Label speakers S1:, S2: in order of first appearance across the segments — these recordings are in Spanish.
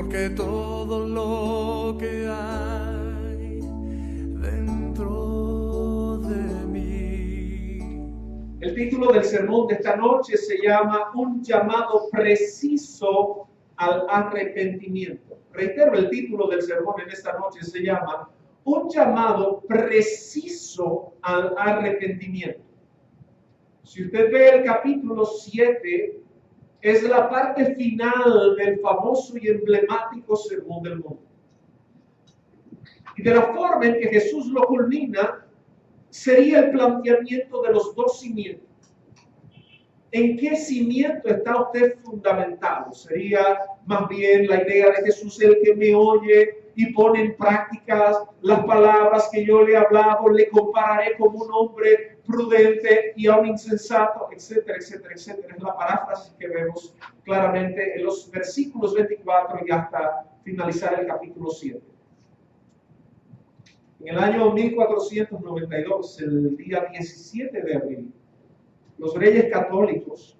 S1: porque todo lo que hay dentro de mí.
S2: El título del sermón de esta noche se llama Un llamado preciso al arrepentimiento. Reitero, el título del sermón en esta noche se llama Un llamado preciso al arrepentimiento. Si usted ve el capítulo 7, es la parte final del famoso y emblemático Sermón del Monte. Y de la forma en que Jesús lo culmina, sería el planteamiento de los dos cimientos. ¿En qué cimiento está usted fundamentado? Sería más bien la idea de Jesús, el que me oye y pone en práctica las palabras que yo le he hablado, le compararé como un hombre prudente y a un insensato, etcétera, etcétera, etcétera. Es la paráfrasis que vemos claramente en los versículos 24 y hasta finalizar el capítulo 7. En el año 1492, el día 17 de abril, los reyes católicos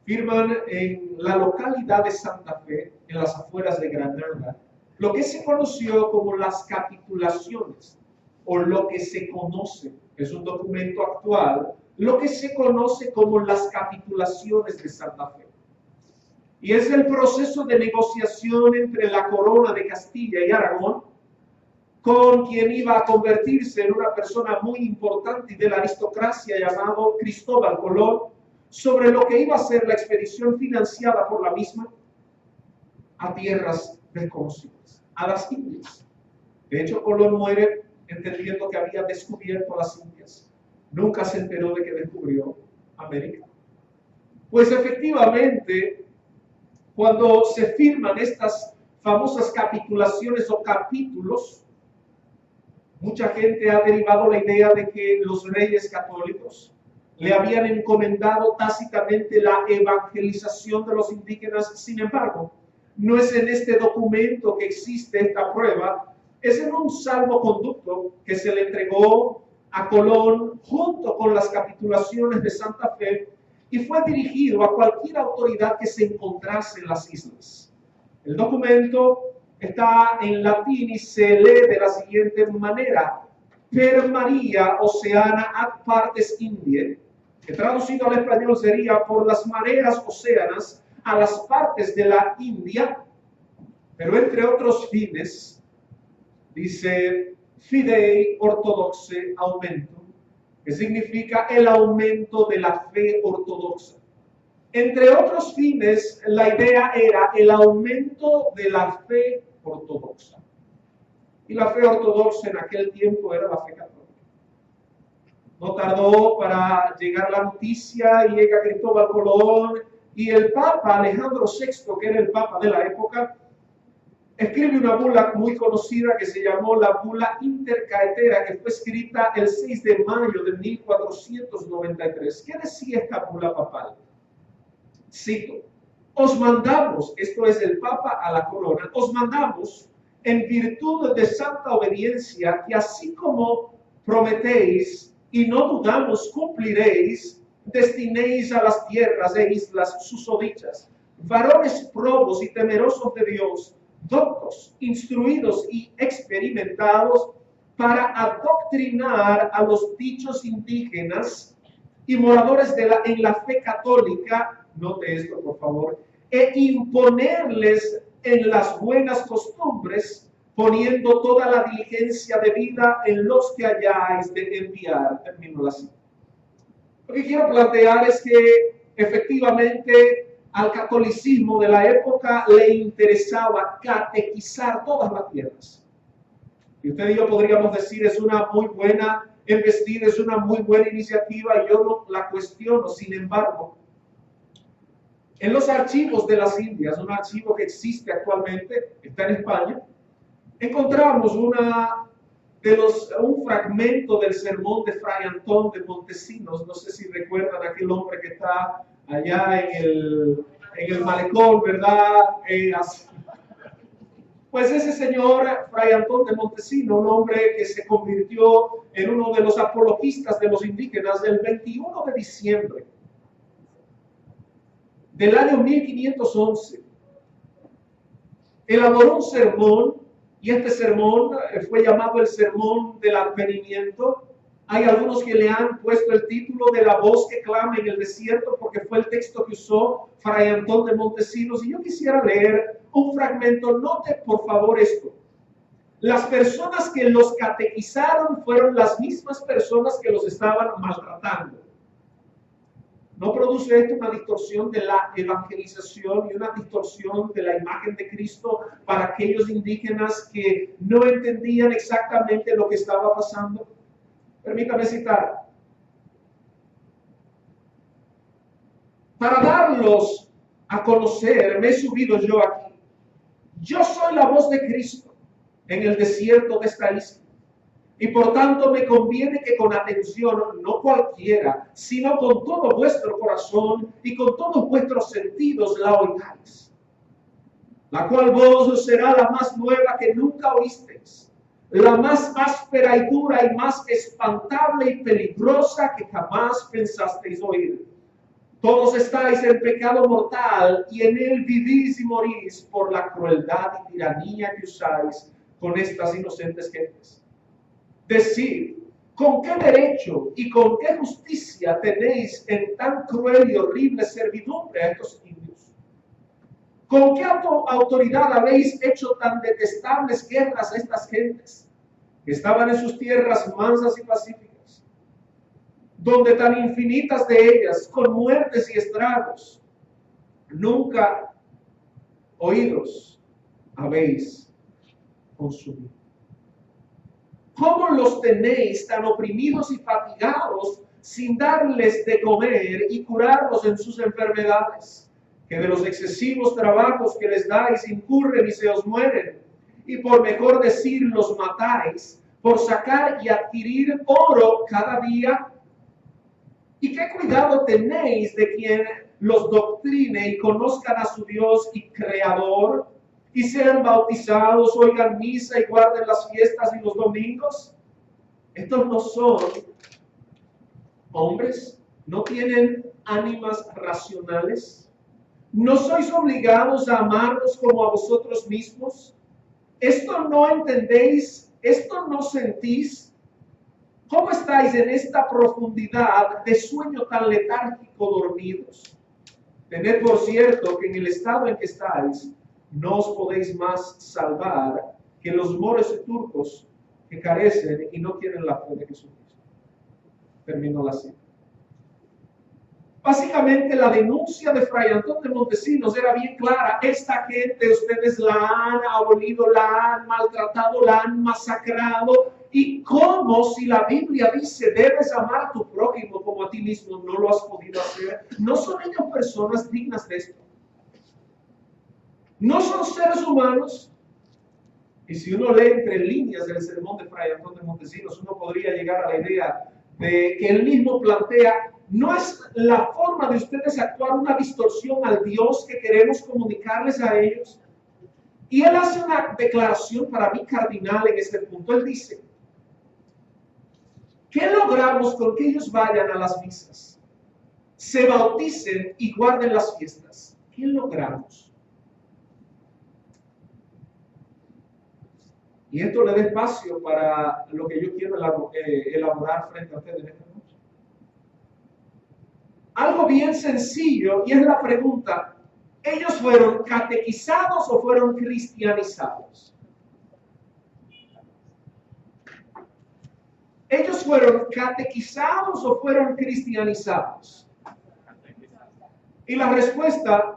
S2: firman en la localidad de Santa Fe, en las afueras de Granada, lo que se conoció como las capitulaciones, o lo que se conoce, es un documento actual, lo que se conoce como las capitulaciones de Santa Fe. Y es el proceso de negociación entre la corona de Castilla y Aragón, con quien iba a convertirse en una persona muy importante de la aristocracia llamado Cristóbal Colón, sobre lo que iba a ser la expedición financiada por la misma a tierras desconocidas, a las Indias. De hecho, Colón muere entendiendo que había descubierto las Indias. Nunca se enteró de que descubrió América. Pues efectivamente, cuando se firman estas famosas capitulaciones o capítulos, mucha gente ha derivado la idea de que los reyes católicos le habían encomendado tácitamente la evangelización de los indígenas. Sin embargo, no es en este documento que existe esta prueba, es en un salvoconducto que se le entregó a Colón junto con las capitulaciones de Santa Fe y fue dirigido a cualquier autoridad que se encontrase en las islas. El documento está en latín y se lee de la siguiente manera: Per Maria Oceana ad partes Indiae, que traducido al español sería por las mareas océanas a las partes de la India, pero entre otros fines, dice Fidei Orthodoxe Aumentum, que significa el aumento de la fe ortodoxa. Entre otros fines, la idea era el aumento de la fe ortodoxa. Y la fe ortodoxa en aquel tiempo era la fe católica. No tardó para llegar la noticia y llega Cristóbal Colón y el Papa Alejandro VI, que era el Papa de la época, escribe una bula muy conocida que se llamó la Bula Intercaetera, que fue escrita el 6 de mayo de 1493. ¿Qué decía esta bula papal? Cito: os mandamos, esto es el Papa a la corona, os mandamos en virtud de santa obediencia que así como prometéis y no dudamos cumpliréis, destinéis a las tierras e islas susodichas varones probos y temerosos de Dios, doctos, instruidos y experimentados para adoctrinar a los dichos indígenas y moradores en la fe católica, note esto por favor, e imponerles en las buenas costumbres, poniendo toda la diligencia debida en los que hayáis de enviar. Termino la cita. Lo que quiero plantear es que efectivamente al catolicismo de la época le interesaba catequizar todas las tierras. Y usted y yo podríamos decir, es una muy buena embestida, es una muy buena iniciativa, y yo no la cuestiono. Sin embargo, en los archivos de las Indias, un archivo que existe actualmente, está en España, encontramos un fragmento del sermón de Fray Antón de Montesinos. No sé si recuerdan aquel hombre que está allá en el malecón, ¿verdad? Pues ese señor, Fray Antón de Montesinos, un hombre que se convirtió en uno de los apologistas de los indígenas, el 21 de diciembre del año 1511, elaboró un sermón, y este sermón fue llamado el Sermón del Advenimiento. Hay algunos que le han puesto el título de La voz que clama en el desierto, porque fue el texto que usó Fray Antón de Montesinos. Y yo quisiera leer un fragmento. Note por favor esto. Las personas que los catequizaron fueron las mismas personas que los estaban maltratando. ¿No produce esto una distorsión de la evangelización y una distorsión de la imagen de Cristo para aquellos indígenas que no entendían exactamente lo que estaba pasando? Permítame citar. Para darlos a conocer, me he subido yo aquí. Yo soy la voz de Cristo en el desierto de esta isla. Y por tanto me conviene que con atención, no cualquiera, sino con todo vuestro corazón y con todos vuestros sentidos la oigáis. La cual voz será la más nueva que nunca oísteis, la más áspera y dura y más espantable y peligrosa que jamás pensasteis oír. Todos estáis en pecado mortal y en él vivís y morís por la crueldad y tiranía que usáis con estas inocentes gentes. Decid, ¿con qué derecho y con qué justicia tenéis en tan cruel y horrible servidumbre a estos indios? ¿Con qué autoridad habéis hecho tan detestables guerras a estas gentes que estaban en sus tierras mansas y pacíficas, donde tan infinitas de ellas, con muertes y estragos, nunca oídos habéis consumido? ¿Cómo los tenéis tan oprimidos y fatigados sin darles de comer y curarlos en sus enfermedades? Que de los excesivos trabajos que les dais incurren y se os mueren, y por mejor decir los matáis, por sacar y adquirir oro cada día. ¿Y qué cuidado tenéis de quien los doctrine y conozcan a su Dios y Creador, y sean bautizados, oigan misa y guarden las fiestas y los domingos? Estos no son hombres, no tienen ánimas racionales. ¿No sois obligados a amarlos como a vosotros mismos? ¿Esto no entendéis? ¿Esto no sentís? ¿Cómo estáis en esta profundidad de sueño tan letárgico dormidos? Tened por cierto que en el estado en que estáis, no os podéis más salvar que los moros y turcos que carecen y no tienen la fe de Jesucristo. Termino la cita. Básicamente la denuncia de Fray Antón de Montesinos era bien clara. Esta gente ustedes la han abolido, la han maltratado, la han masacrado. Y como si la Biblia dice debes amar a tu prójimo como a ti mismo, no lo has podido hacer. No son ellos personas dignas de esto. No son seres humanos. Y si uno lee entre líneas del sermón de Fray Antón de Montesinos, uno podría llegar a la idea de que él mismo plantea, no es la forma de ustedes actuar una distorsión al Dios que queremos comunicarles a ellos. Y él hace una declaración para mí cardinal en este punto. Él dice, ¿qué logramos con que ellos vayan a las misas, se bauticen y guarden las fiestas? ¿Qué logramos? Y esto le da espacio para lo que yo quiero elaborar frente a ustedes en esta noche. Algo bien sencillo, y es la pregunta, ¿ellos fueron catequizados o fueron cristianizados? ¿Ellos fueron catequizados o fueron cristianizados? Y la respuesta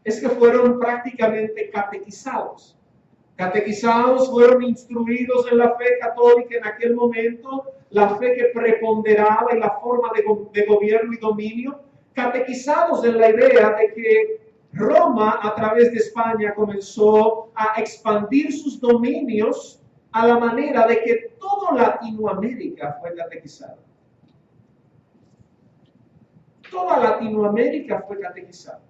S2: es que fueron prácticamente catequizados. Catequizados, fueron instruidos en la fe católica en aquel momento, la fe que preponderaba en la forma de gobierno y dominio. Catequizados en la idea de que Roma, a través de España, comenzó a expandir sus dominios a la manera de que toda Latinoamérica fue catequizada. Toda Latinoamérica fue catequizada.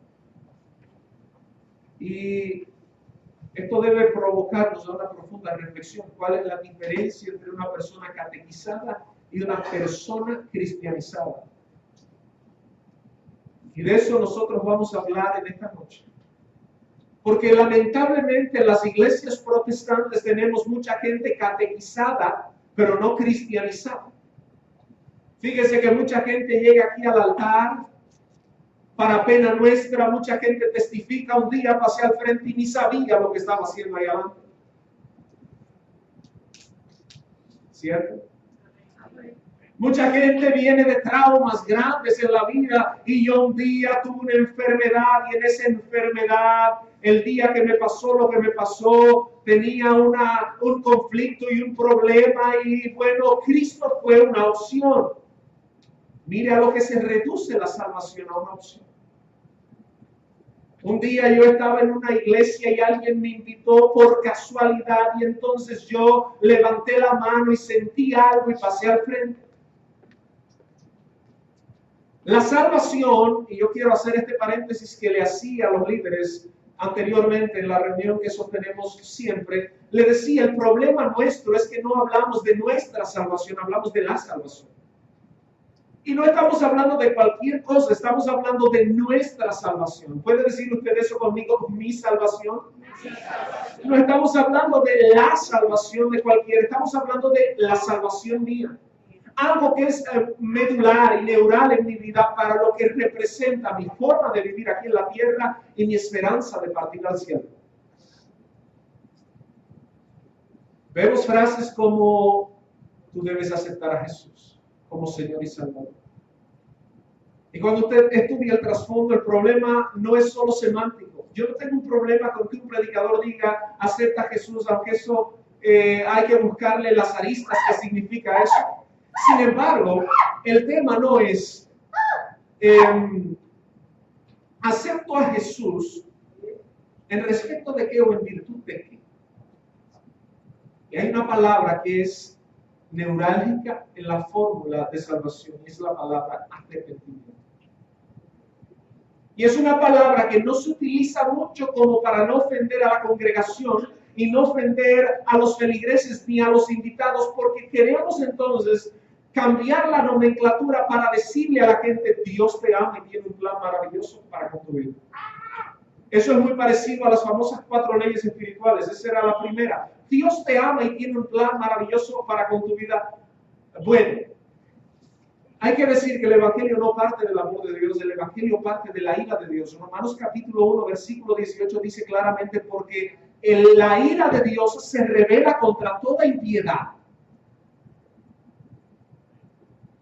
S2: Y esto debe provocarnos a una profunda reflexión. ¿Cuál es la diferencia entre una persona catequizada y una persona cristianizada? Y de eso nosotros vamos a hablar en esta noche. Porque lamentablemente en las iglesias protestantes tenemos mucha gente catequizada, pero no cristianizada. Fíjese que mucha gente llega aquí al altar para pena nuestra, mucha gente testifica, un día pasé al frente y ni sabía lo que estaba haciendo ahí adelante. ¿Cierto? Mucha gente viene de traumas grandes en la vida y yo un día tuve una enfermedad y en esa enfermedad, el día que me pasó lo que me pasó, tenía un conflicto y un problema y bueno, Cristo fue una opción. Mire a lo que se reduce la salvación a una opción. Un día yo estaba en una iglesia y alguien me invitó por casualidad y entonces yo levanté la mano y sentí algo y pasé al frente. La salvación, y yo quiero hacer este paréntesis que le hacía a los líderes anteriormente en la reunión que sostenemos siempre, le decía, el problema nuestro es que no hablamos de nuestra salvación, hablamos de la salvación. Y no estamos hablando de cualquier cosa, estamos hablando de nuestra salvación. ¿Puede decir usted eso conmigo? ¿Mi salvación? No estamos hablando de la salvación de cualquiera, estamos hablando de la salvación mía. Algo que es medular y neural en mi vida para lo que representa mi forma de vivir aquí en la tierra y mi esperanza de partir al cielo. Vemos frases como tú debes aceptar a Jesús como Señor y Salvador. Y cuando usted estudia el trasfondo, el problema no es solo semántico. Yo no tengo un problema con que un predicador diga acepta a Jesús, aunque eso hay que buscarle las aristas que significa eso. Sin embargo, el tema no es acepto a Jesús en respecto de qué o en virtud de qué. Y hay una palabra que es neurálgica en la fórmula de salvación, y es la palabra arrepentimiento. Y es una palabra que no se utiliza mucho como para no ofender a la congregación y no ofender a los feligreses ni a los invitados, porque queremos entonces cambiar la nomenclatura para decirle a la gente, Dios te ama y tiene un plan maravilloso para con tu vida. Eso es muy parecido a las famosas 4 leyes espirituales. Esa era la primera. Dios te ama y tiene un plan maravilloso para con tu vida. Bueno, hay que decir que el Evangelio no parte del amor de Dios, el Evangelio parte de la ira de Dios. Romanos capítulo 1, versículo 18 dice claramente, porque la ira de Dios se revela contra toda impiedad.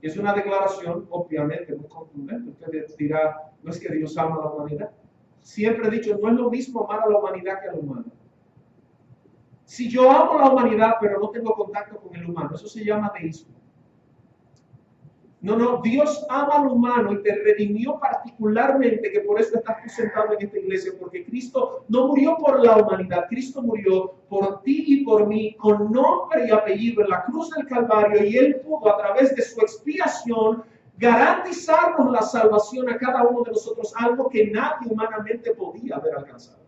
S2: Es una declaración, obviamente, muy contundente. Usted dirá, no es que Dios ama a la humanidad. Siempre he dicho, no es lo mismo amar a la humanidad que al humano. Si yo amo a la humanidad, pero no tengo contacto con el humano, eso se llama deísmo. No, Dios ama al humano y te redimió particularmente, que por eso estás tú sentado en esta iglesia, porque Cristo no murió por la humanidad, Cristo murió por ti y por mí, con nombre y apellido en la cruz del Calvario, y Él pudo a través de su expiación garantizarnos la salvación a cada uno de nosotros, algo que nadie humanamente podía haber alcanzado.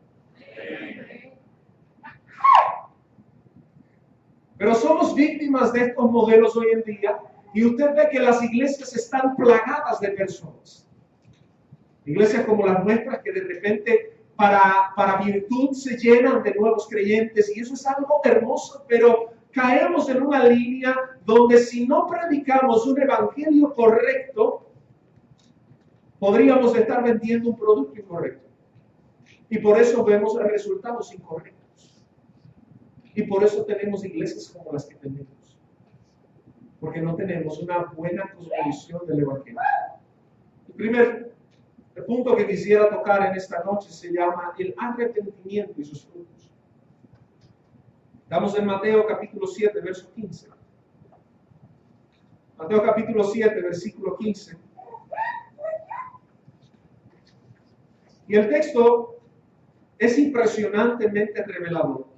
S2: Pero somos víctimas de estos modelos hoy en día. Y usted ve que las iglesias están plagadas de personas. Iglesias como las nuestras que de repente para virtud se llenan de nuevos creyentes y eso es algo hermoso, pero caemos en una línea donde si no predicamos un evangelio correcto, podríamos estar vendiendo un producto incorrecto. Y por eso vemos resultados incorrectos. Y por eso tenemos iglesias como las que tenemos. Porque no tenemos una buena cosmovisión del Evangelio. El primer punto que quisiera tocar en esta noche se llama el arrepentimiento y sus frutos. Estamos en Mateo capítulo 7, verso 15. Mateo capítulo 7, versículo 15. Y el texto es impresionantemente revelador.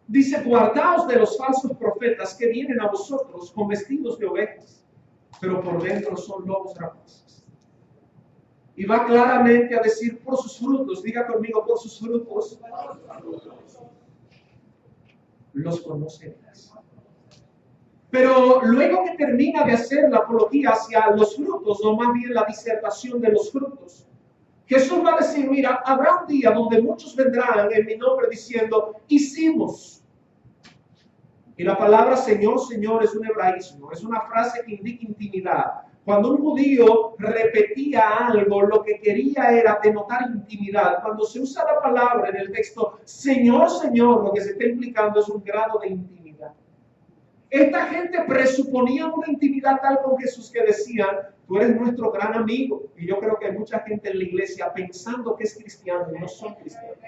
S2: Dice, guardaos de los falsos profetas que vienen a vosotros con vestidos de ovejas, pero por dentro son lobos rapaces. Y va claramente a decir por sus frutos, diga conmigo, por sus frutos los conoceréis. Pero luego que termina de hacer la apología hacia los frutos, o más bien la disertación de los frutos, Jesús va a decir, mira, habrá un día donde muchos vendrán en mi nombre diciendo, hicimos. Y la palabra Señor, Señor es un hebraísmo, es una frase que indica intimidad. Cuando un judío repetía algo, lo que quería era denotar intimidad. Cuando se usa la palabra en el texto Señor, Señor, lo que se está implicando es un grado de intimidad. Esta gente presuponía una intimidad tal con Jesús que decían, tú eres nuestro gran amigo. Y yo creo que hay mucha gente en la iglesia pensando que es cristiano y no son cristianos.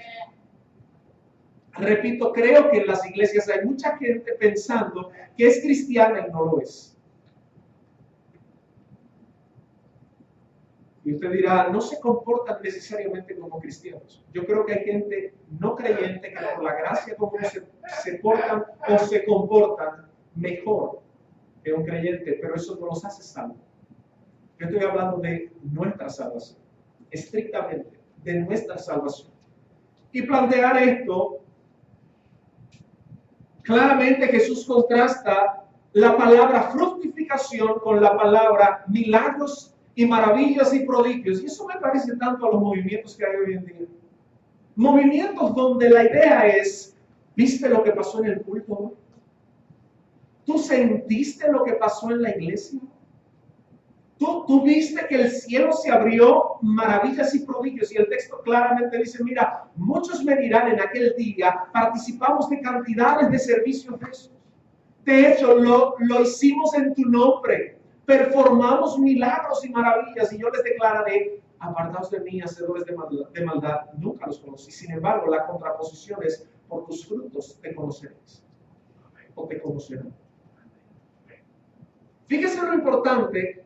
S2: Repito, creo que en las iglesias hay mucha gente pensando que es cristiana y no lo es. Y usted dirá, no se comportan necesariamente como cristianos. Yo creo que hay gente no creyente que por la gracia común se portan o se comportan mejor que un creyente, pero eso no los hace salvos. Yo estoy hablando de nuestra salvación, estrictamente de nuestra salvación. Y plantear esto, claramente Jesús contrasta la palabra fructificación con la palabra milagros y maravillas y prodigios. Y eso me parece tanto a los movimientos que hay hoy en día. Movimientos donde la idea es, ¿viste lo que pasó en el culto? ¿Tú sentiste lo que pasó en la iglesia? ¿Tú viste que el cielo se abrió, maravillas y prodigios? Y el texto claramente dice, mira, muchos me dirán en aquel día, participamos de cantidades de servicios de esos. De hecho, lo hicimos en tu nombre. Performamos milagros y maravillas. Y yo les declararé, apartaos de mí, hacedores de maldad. Nunca los conocí. Sin embargo, la contraposición es, por tus frutos te conoceréis. O te conocerán. Fíjese lo importante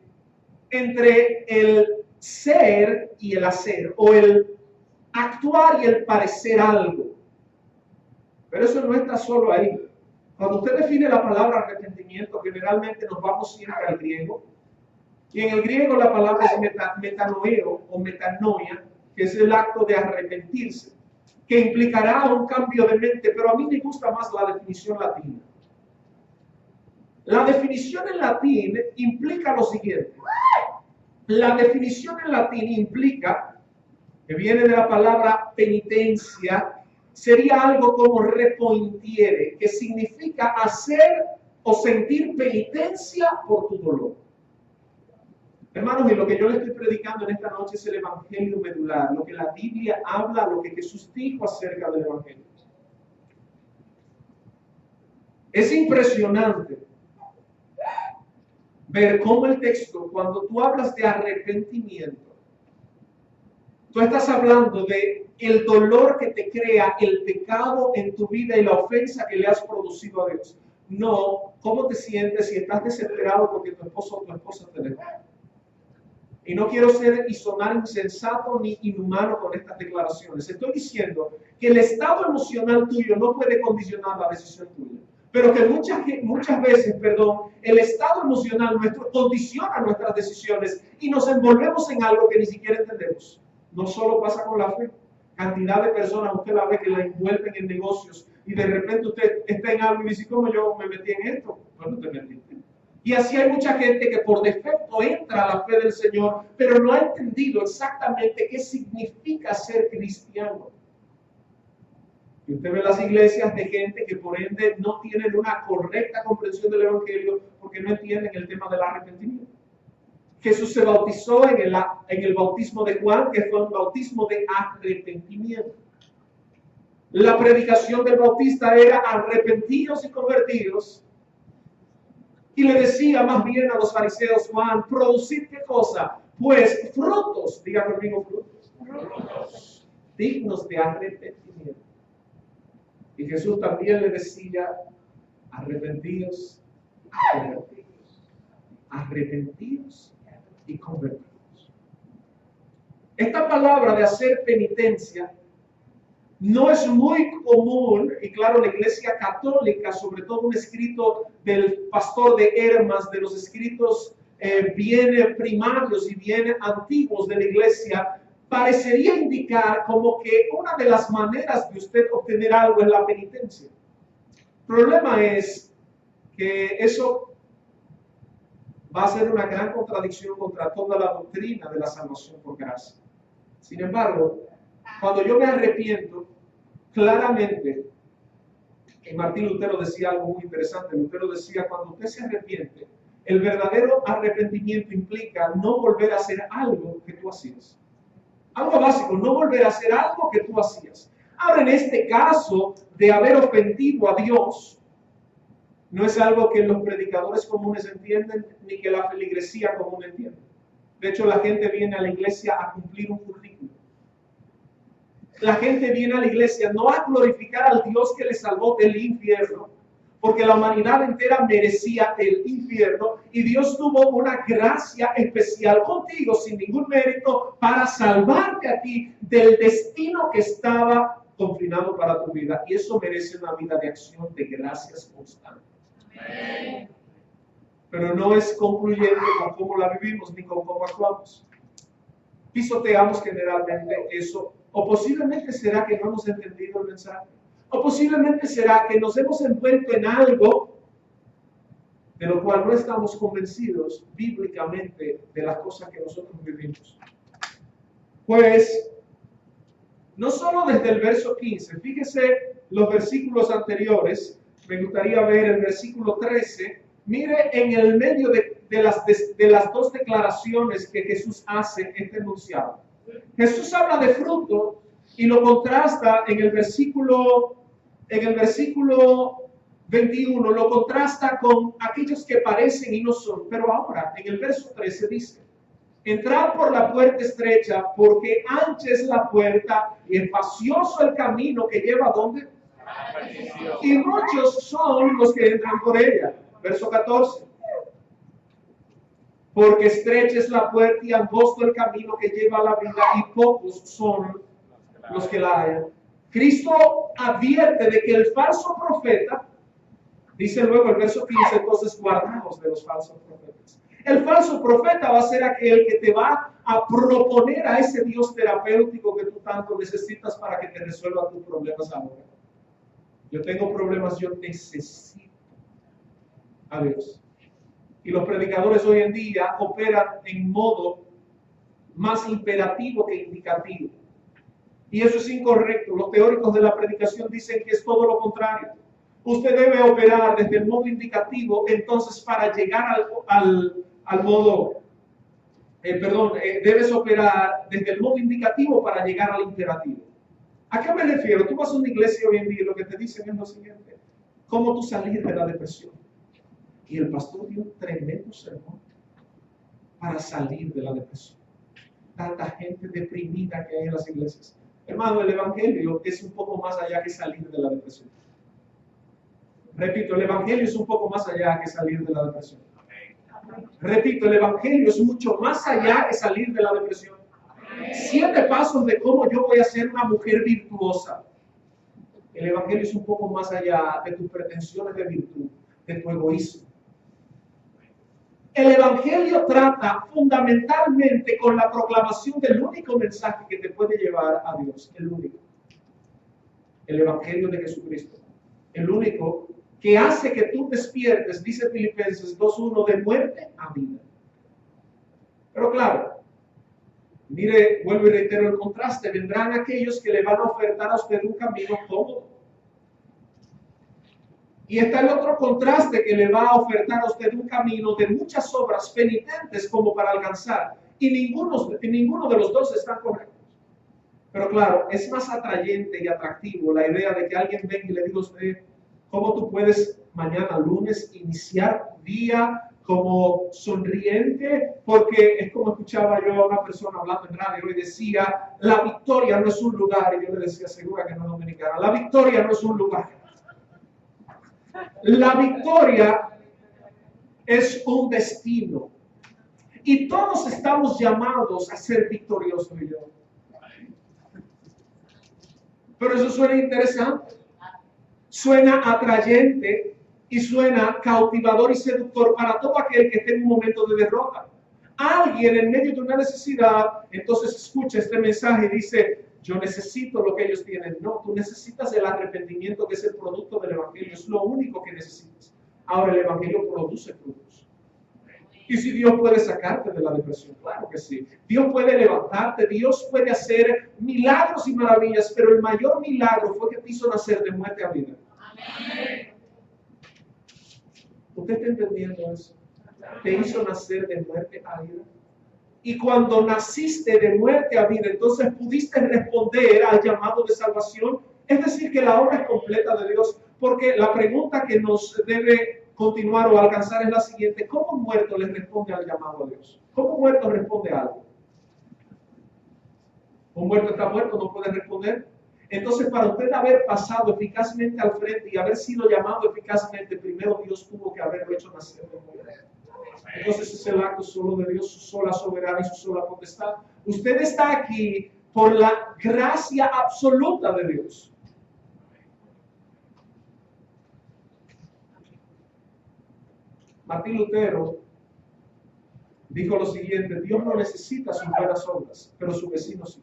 S2: entre el ser y el hacer, o el actuar y el parecer algo. Pero eso no está solo ahí. Cuando usted define la palabra arrepentimiento, generalmente nos vamos siempre al griego. Y en el griego la palabra es metanoeo o metanoia, que es el acto de arrepentirse, que implicará un cambio de mente, pero a mí me gusta más la definición latina. La definición en latín implica lo siguiente. La definición en latín implica, que viene de la palabra penitencia, sería algo como repointiere, que significa hacer o sentir penitencia por tu dolor. Hermanos, y lo que yo les estoy predicando en esta noche es el evangelio medular, lo que la Biblia habla, lo que Jesús dijo acerca del evangelio. Es impresionante ver cómo el texto, cuando tú hablas de arrepentimiento, tú estás hablando de el dolor que te crea el pecado en tu vida y la ofensa que le has producido a Dios. No, ¿cómo te sientes si estás desesperado porque tu esposo o tu esposa te dejó? Y no quiero ser y sonar insensato ni inhumano con estas declaraciones. Estoy diciendo que el estado emocional tuyo no puede condicionar la decisión tuya. Pero que muchas veces, el estado emocional nuestro condiciona nuestras decisiones y nos envolvemos en algo que ni siquiera entendemos. No solo pasa con la fe. Cantidad de personas, usted la ve que la envuelven en negocios y de repente usted está en algo y dice, ¿cómo yo me metí en esto? Bueno, te metiste. Y así hay mucha gente que por defecto entra a la fe del Señor, pero no ha entendido exactamente qué significa ser cristiano. Y usted ve las iglesias de gente que por ende no tienen una correcta comprensión del evangelio porque no entienden el tema del arrepentimiento. Jesús se bautizó en el bautismo de Juan, que fue un bautismo de arrepentimiento. La predicación del bautista era arrepentidos y convertidos. Y le decía más bien a los fariseos, Juan, producid qué cosa, pues frutos, diga conmigo frutos, dignos de arrepentimiento. Y Jesús también le decía, arrepentidos, arrepentidos y convertidos. Esta palabra de hacer penitencia no es muy común, y claro, la Iglesia Católica, sobre todo un escrito del pastor de Hermas, de los escritos bien primarios y bien antiguos de la Iglesia, parecería indicar como que una de las maneras de usted obtener algo es la penitencia. El problema es que eso va a ser una gran contradicción contra toda la doctrina de la salvación por gracia. Sin embargo, cuando yo me arrepiento, claramente, y Martín Lutero decía algo muy interesante. Lutero decía, cuando usted se arrepiente, el verdadero arrepentimiento implica no volver a hacer algo que tú hacías. Algo básico, no volver a hacer algo que tú hacías. Ahora, en este caso de haber ofendido a Dios, no es algo que los predicadores comunes entienden, ni que la feligresía común entiende. De hecho, la gente viene a la iglesia a cumplir un currículum. La gente viene a la iglesia no a glorificar al Dios que le salvó del infierno, porque la humanidad entera merecía el infierno y Dios tuvo una gracia especial contigo sin ningún mérito para salvarte a ti del destino que estaba confinado para tu vida. Y eso merece una vida de acción de gracias constante. Amén. Pero no es concluyente con cómo la vivimos ni con cómo actuamos. Pisoteamos generalmente eso. O posiblemente será que no hemos entendido el mensaje. O posiblemente será que nos hemos envuelto en algo de lo cual no estamos convencidos bíblicamente de las cosas que nosotros vivimos. Pues, no solo desde el verso 15, fíjese los versículos anteriores, me gustaría ver el versículo 13, mire en el medio de las dos declaraciones que Jesús hace este enunciado. Jesús habla de fruto y lo contrasta en el versículo 21, lo contrasta con aquellos que parecen y no son. Pero ahora, en el verso 13 dice, entrad por la puerta estrecha, porque ancha es la puerta y espacioso el camino que lleva a ¿dónde? Y muchos son los que entran por ella. Verso 14. Porque estrecha es la puerta y angosto el camino que lleva a la vida y pocos son los que la hallan. Cristo advierte de que el falso profeta, dice luego el verso 15, entonces guardaos de los falsos profetas. El falso profeta va a ser aquel que te va a proponer a ese Dios terapéutico que tú tanto necesitas para que te resuelva tus problemas ahora. Yo tengo problemas, yo necesito a Dios. Y los predicadores hoy en día operan en modo más imperativo que indicativo. Y eso es incorrecto. Los teóricos de la predicación dicen que es todo lo contrario. Usted debe operar desde el modo indicativo, entonces para llegar al modo, debes operar desde el modo indicativo para llegar al imperativo. ¿A qué me refiero? Tú vas a una iglesia hoy en día y lo que te dicen es lo siguiente: ¿cómo tú salir de la depresión? Y el pastor dio un tremendo sermón para salir de la depresión. Tanta gente deprimida que hay en las iglesias. Hermano, el evangelio es un poco más allá que salir de la depresión. Repito, el evangelio es un poco más allá que salir de la depresión. Repito, el evangelio es mucho más allá que salir de la depresión. 7 pasos de cómo yo voy a ser una mujer virtuosa. El evangelio es un poco más allá de tus pretensiones de virtud, de tu egoísmo. El evangelio trata fundamentalmente con la proclamación del único mensaje que te puede llevar a Dios, el único. El evangelio de Jesucristo. El único que hace que tú despiertes, dice Filipenses 2:1, de muerte a vida. Pero claro, mire, vuelvo y reitero el contraste, vendrán aquellos que le van a ofertar a usted un camino cómodo. Y está el otro contraste que le va a ofertar a usted un camino de muchas obras penitentes como para alcanzar. Y ninguno de los dos están correctos. Pero claro, es más atrayente y atractivo la idea de que alguien venga y le diga a usted cómo tú puedes mañana lunes iniciar tu día como sonriente, porque es como escuchaba yo a una persona hablando en radio y decía, la victoria no es un lugar, y yo le decía, segura que no es dominicana, la victoria no es un lugar. La victoria es un destino. Y todos estamos llamados a ser victoriosos. Pero eso suena interesante. Suena atrayente y suena cautivador y seductor para todo aquel que esté en un momento de derrota. Alguien en medio de una necesidad, entonces escucha este mensaje y dice, yo necesito lo que ellos tienen. No, tú necesitas el arrepentimiento que es el producto del evangelio. Es lo único que necesitas. Ahora el evangelio produce frutos. Y si Dios puede sacarte de la depresión, claro que sí. Dios puede levantarte, Dios puede hacer milagros y maravillas, pero el mayor milagro fue que te hizo nacer de muerte a vida. Amén. ¿Usted está entendiendo eso? Te hizo nacer de muerte a vida. Y cuando naciste de muerte a vida, entonces pudiste responder al llamado de salvación. Es decir, que la obra es completa de Dios. Porque la pregunta que nos debe continuar o alcanzar es la siguiente: ¿cómo un muerto le responde al llamado a Dios? ¿Cómo un muerto responde a algo? Un muerto está muerto, no puede responder. Entonces, para usted haber pasado eficazmente al frente y haber sido llamado eficazmente, primero Dios tuvo que haberlo hecho nacer de muerte. Entonces es el acto solo de Dios, su sola soberanía y su sola potestad. Usted está aquí por la gracia absoluta de Dios. Martín Lutero dijo lo siguiente: Dios no necesita sus buenas obras, pero su vecino sí.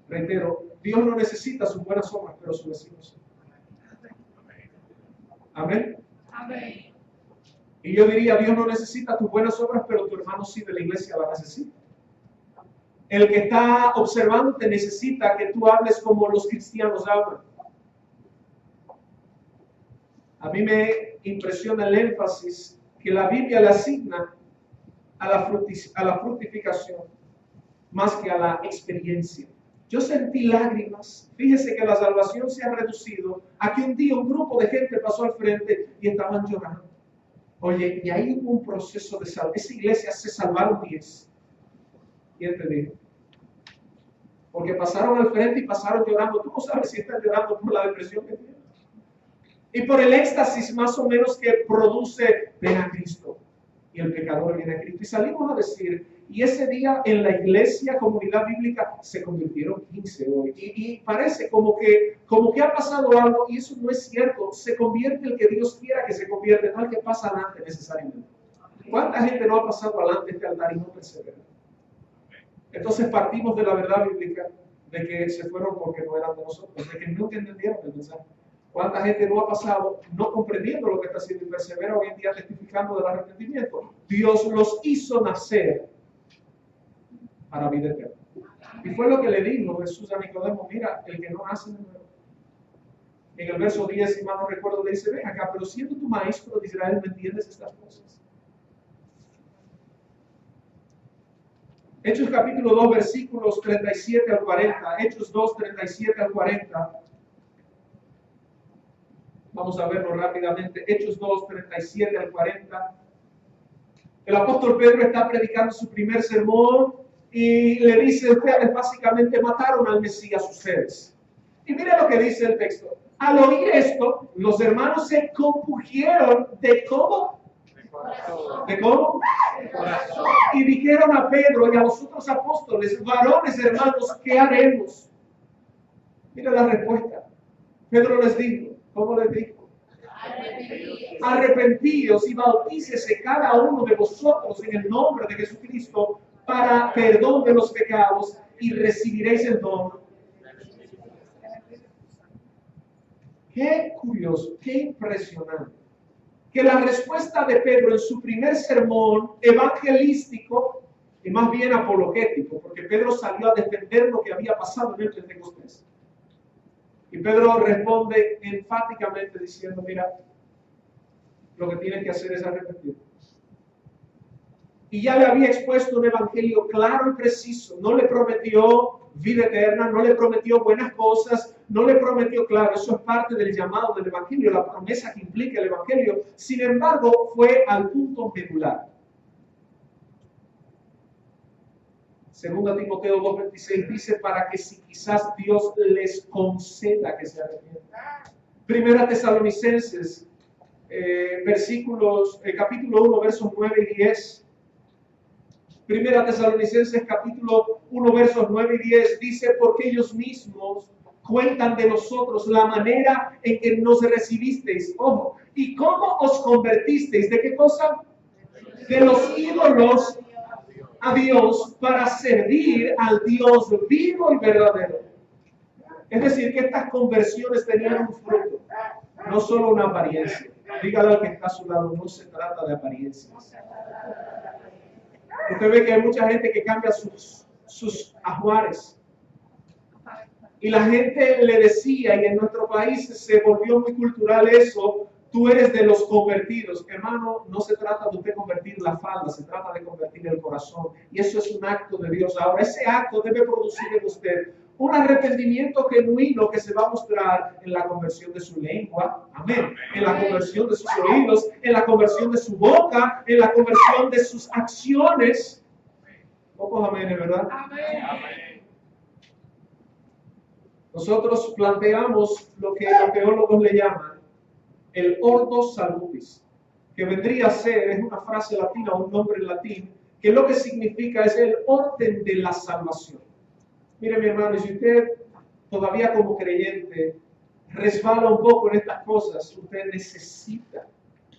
S2: Reitero, Dios no necesita sus buenas obras, pero su vecino sí. Amén. Amén. Y yo diría, Dios no necesita tus buenas obras, pero tu hermano sí de la iglesia la necesita. El que está observando te necesita que tú hables como los cristianos hablan. A mí me impresiona el énfasis que la Biblia le asigna a la fructificación más que a la experiencia. Yo sentí lágrimas. Fíjese que la salvación se ha reducido a que un día un grupo de gente pasó al frente y estaban llorando. Oye, y ahí hubo un proceso de salvación. Esa iglesia se salvaron 10. ¿Quién te dijo? Porque pasaron al frente y pasaron llorando. Tú no sabes si están llorando por la depresión que tienen. Y por el éxtasis más o menos que produce: ven a Cristo. Y el pecador viene a Cristo. Y salimos a decir, y ese día en la iglesia, comunidad bíblica, se convirtieron 15 hoy. Y parece como que ha pasado algo, y eso no es cierto. Se convierte el que Dios quiera que se convierte, no el que pasa adelante necesariamente. ¿Cuánta gente no ha pasado adelante este altar y no persevera? Entonces partimos de la verdad bíblica de que se fueron porque no eran de nosotros, de que nunca entendieron el mensaje. ¿Cuánta gente no ha pasado no comprendiendo lo que está haciendo y persevera hoy en día testificando del arrepentimiento? Dios los hizo nacer para vida eterna. Y fue lo que le dijo Jesús a Nicodemo: mira, el que no nace de nuevo. En el verso 10, si mal no recuerdo, le dice: ven acá, pero siendo tu maestro de Israel, ¿me entiendes estas cosas? Hechos capítulo 2, versículos 37 al 40. Hechos 2, 37 al 40. Vamos a verlo rápidamente. Hechos 2, 37 al 40. El apóstol Pedro está predicando su primer sermón y le dice: ustedes básicamente mataron al Mesías ustedes. Y mira lo que dice el texto. Al oír esto, los hermanos se compungieron de cómo. ¿De cómo? Y dijeron a Pedro y a los otros apóstoles: varones hermanos, ¿qué haremos? Mira la respuesta. Pedro les dijo, ¿cómo les dijo? Arrepentíos y bautícese cada uno de vosotros en el nombre de Jesucristo para perdón de los pecados y recibiréis el don. Qué curioso, qué impresionante. Que la respuesta de Pedro en su primer sermón evangelístico y más bien apologético, porque Pedro salió a defender lo que había pasado en el Pentecostés. Y Pedro responde enfáticamente diciendo: mira, lo que tienes que hacer es arrepentirte. Y ya le había expuesto un evangelio claro y preciso. No le prometió vida eterna, no le prometió buenas cosas, no le prometió, claro, eso es parte del llamado del evangelio, la promesa que implica el evangelio. Sin embargo, fue al punto medular. Segunda Timoteo 2:26 dice: para que si quizás Dios les conceda que se arrepientan. Primera Tesalonicenses, capítulo 1, versos 9 y 10. Primera Tesalonicenses, capítulo 1, versos 9 y 10 dice: porque ellos mismos cuentan de nosotros la manera en que nos recibisteis. Ojo, ¿y cómo os convertisteis? ¿De qué cosa? De los ídolos a Dios para servir al Dios vivo y verdadero. Es decir, que estas conversiones tenían un fruto, no solo una apariencia. Dígale al que está a su lado, no se trata de apariencias. Usted ve que hay mucha gente que cambia sus ajuares. Y la gente le decía, y en nuestro país se volvió muy cultural eso, tú eres de los convertidos. Hermano, no se trata de usted convertir la falda, se trata de convertir el corazón. Y eso es un acto de Dios. Ahora, ese acto debe producir en usted un arrepentimiento genuino que se va a mostrar en la conversión de su lengua, amén, en la conversión de sus oídos, en la conversión de su boca, en la conversión de sus acciones. Pocos amén, ¿verdad? Amén. Nosotros planteamos lo que los teólogos le llaman el ordo salutis, que vendría a ser, es una frase latina, un nombre en latín, que lo que significa es el orden de la salvación. Mire, mi hermano, y si usted todavía como creyente resbala un poco en estas cosas, usted necesita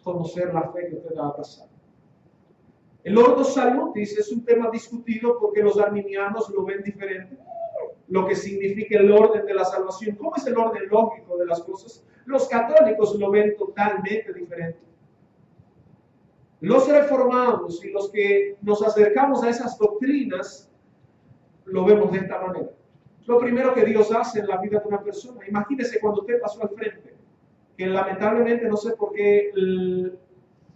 S2: conocer la fe que usted va a pasar. El ordo salutis es un tema discutido porque los arminianos lo ven diferente. Lo que significa el orden de la salvación. ¿Cómo es el orden lógico de las cosas? Los católicos lo ven totalmente diferente. Los reformados y los que nos acercamos a esas doctrinas lo vemos de esta manera. Lo primero que Dios hace en la vida de una persona, imagínese cuando usted pasó al frente, que lamentablemente no sé por qué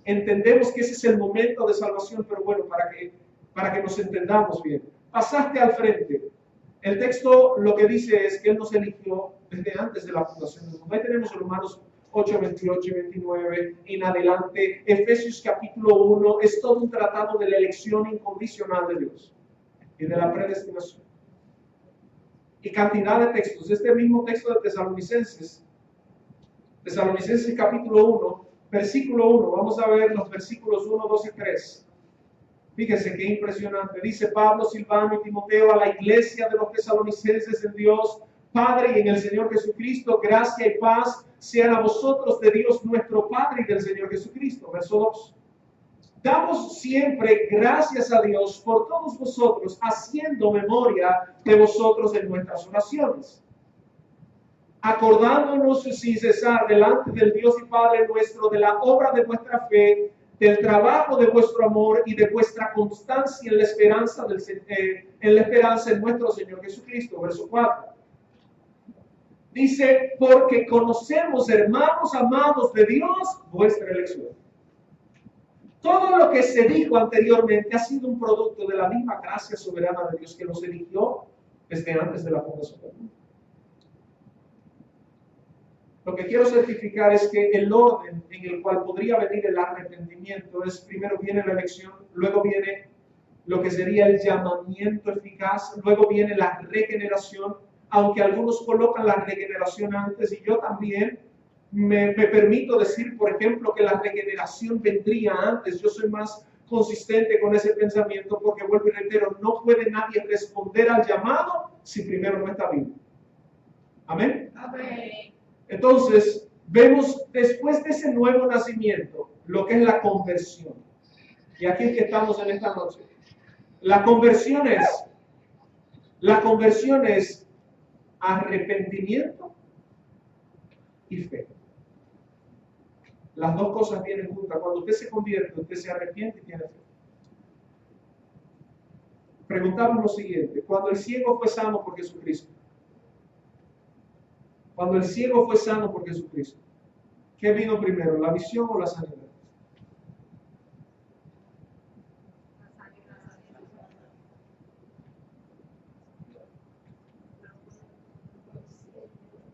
S2: entendemos que ese es el momento de salvación, pero bueno, para que nos entendamos bien. Pasaste al frente. El texto lo que dice es que Él nos eligió desde antes de la fundación del mundo. Ahí tenemos Romanos 8, 28 y 29 en adelante. Efesios capítulo 1 es todo un tratado de la elección incondicional de Dios y de la predestinación. Y cantidad de textos. Este mismo texto de Tesalonicenses capítulo 1, versículo 1. Vamos a ver los versículos 1, 2 y 3. Fíjese qué impresionante. Dice Pablo, Silvano y Timoteo a la iglesia de los tesalonicenses en Dios, Padre y en el Señor Jesucristo, gracia y paz sean a vosotros de Dios nuestro Padre y del Señor Jesucristo. Verso 2. Damos siempre gracias a Dios por todos vosotros, haciendo memoria de vosotros en nuestras oraciones, acordándonos sin cesar delante del Dios y Padre nuestro de la obra de vuestra fe, del trabajo de vuestro amor y de vuestra constancia en la esperanza en nuestro Señor Jesucristo. Verso 4. Dice, porque conocemos, hermanos amados de Dios, vuestra elección. Todo lo que se dijo anteriormente ha sido un producto de la misma gracia soberana de Dios que nos eligió desde antes de la fundación del mundo. Lo que quiero certificar es que el orden en el cual podría venir el arrepentimiento es, primero viene la elección, luego viene lo que sería el llamamiento eficaz, luego viene la regeneración, aunque algunos colocan la regeneración antes, y yo también me permito decir, por ejemplo, que la regeneración vendría antes. Yo soy más consistente con ese pensamiento porque, vuelvo y reitero, no puede nadie responder al llamado si primero no está vivo. ¿Amén? Amén. Entonces, vemos después de ese nuevo nacimiento lo que es la conversión. Y aquí es que estamos en esta noche. La conversión es arrepentimiento y fe. Las dos cosas vienen juntas. Cuando usted se convierte, usted se arrepiente y tiene fe. Preguntamos lo siguiente: cuando el ciego fue sano por Jesucristo, cuando el ciego fue sano por Jesucristo, ¿qué vino primero, la visión o la sanidad?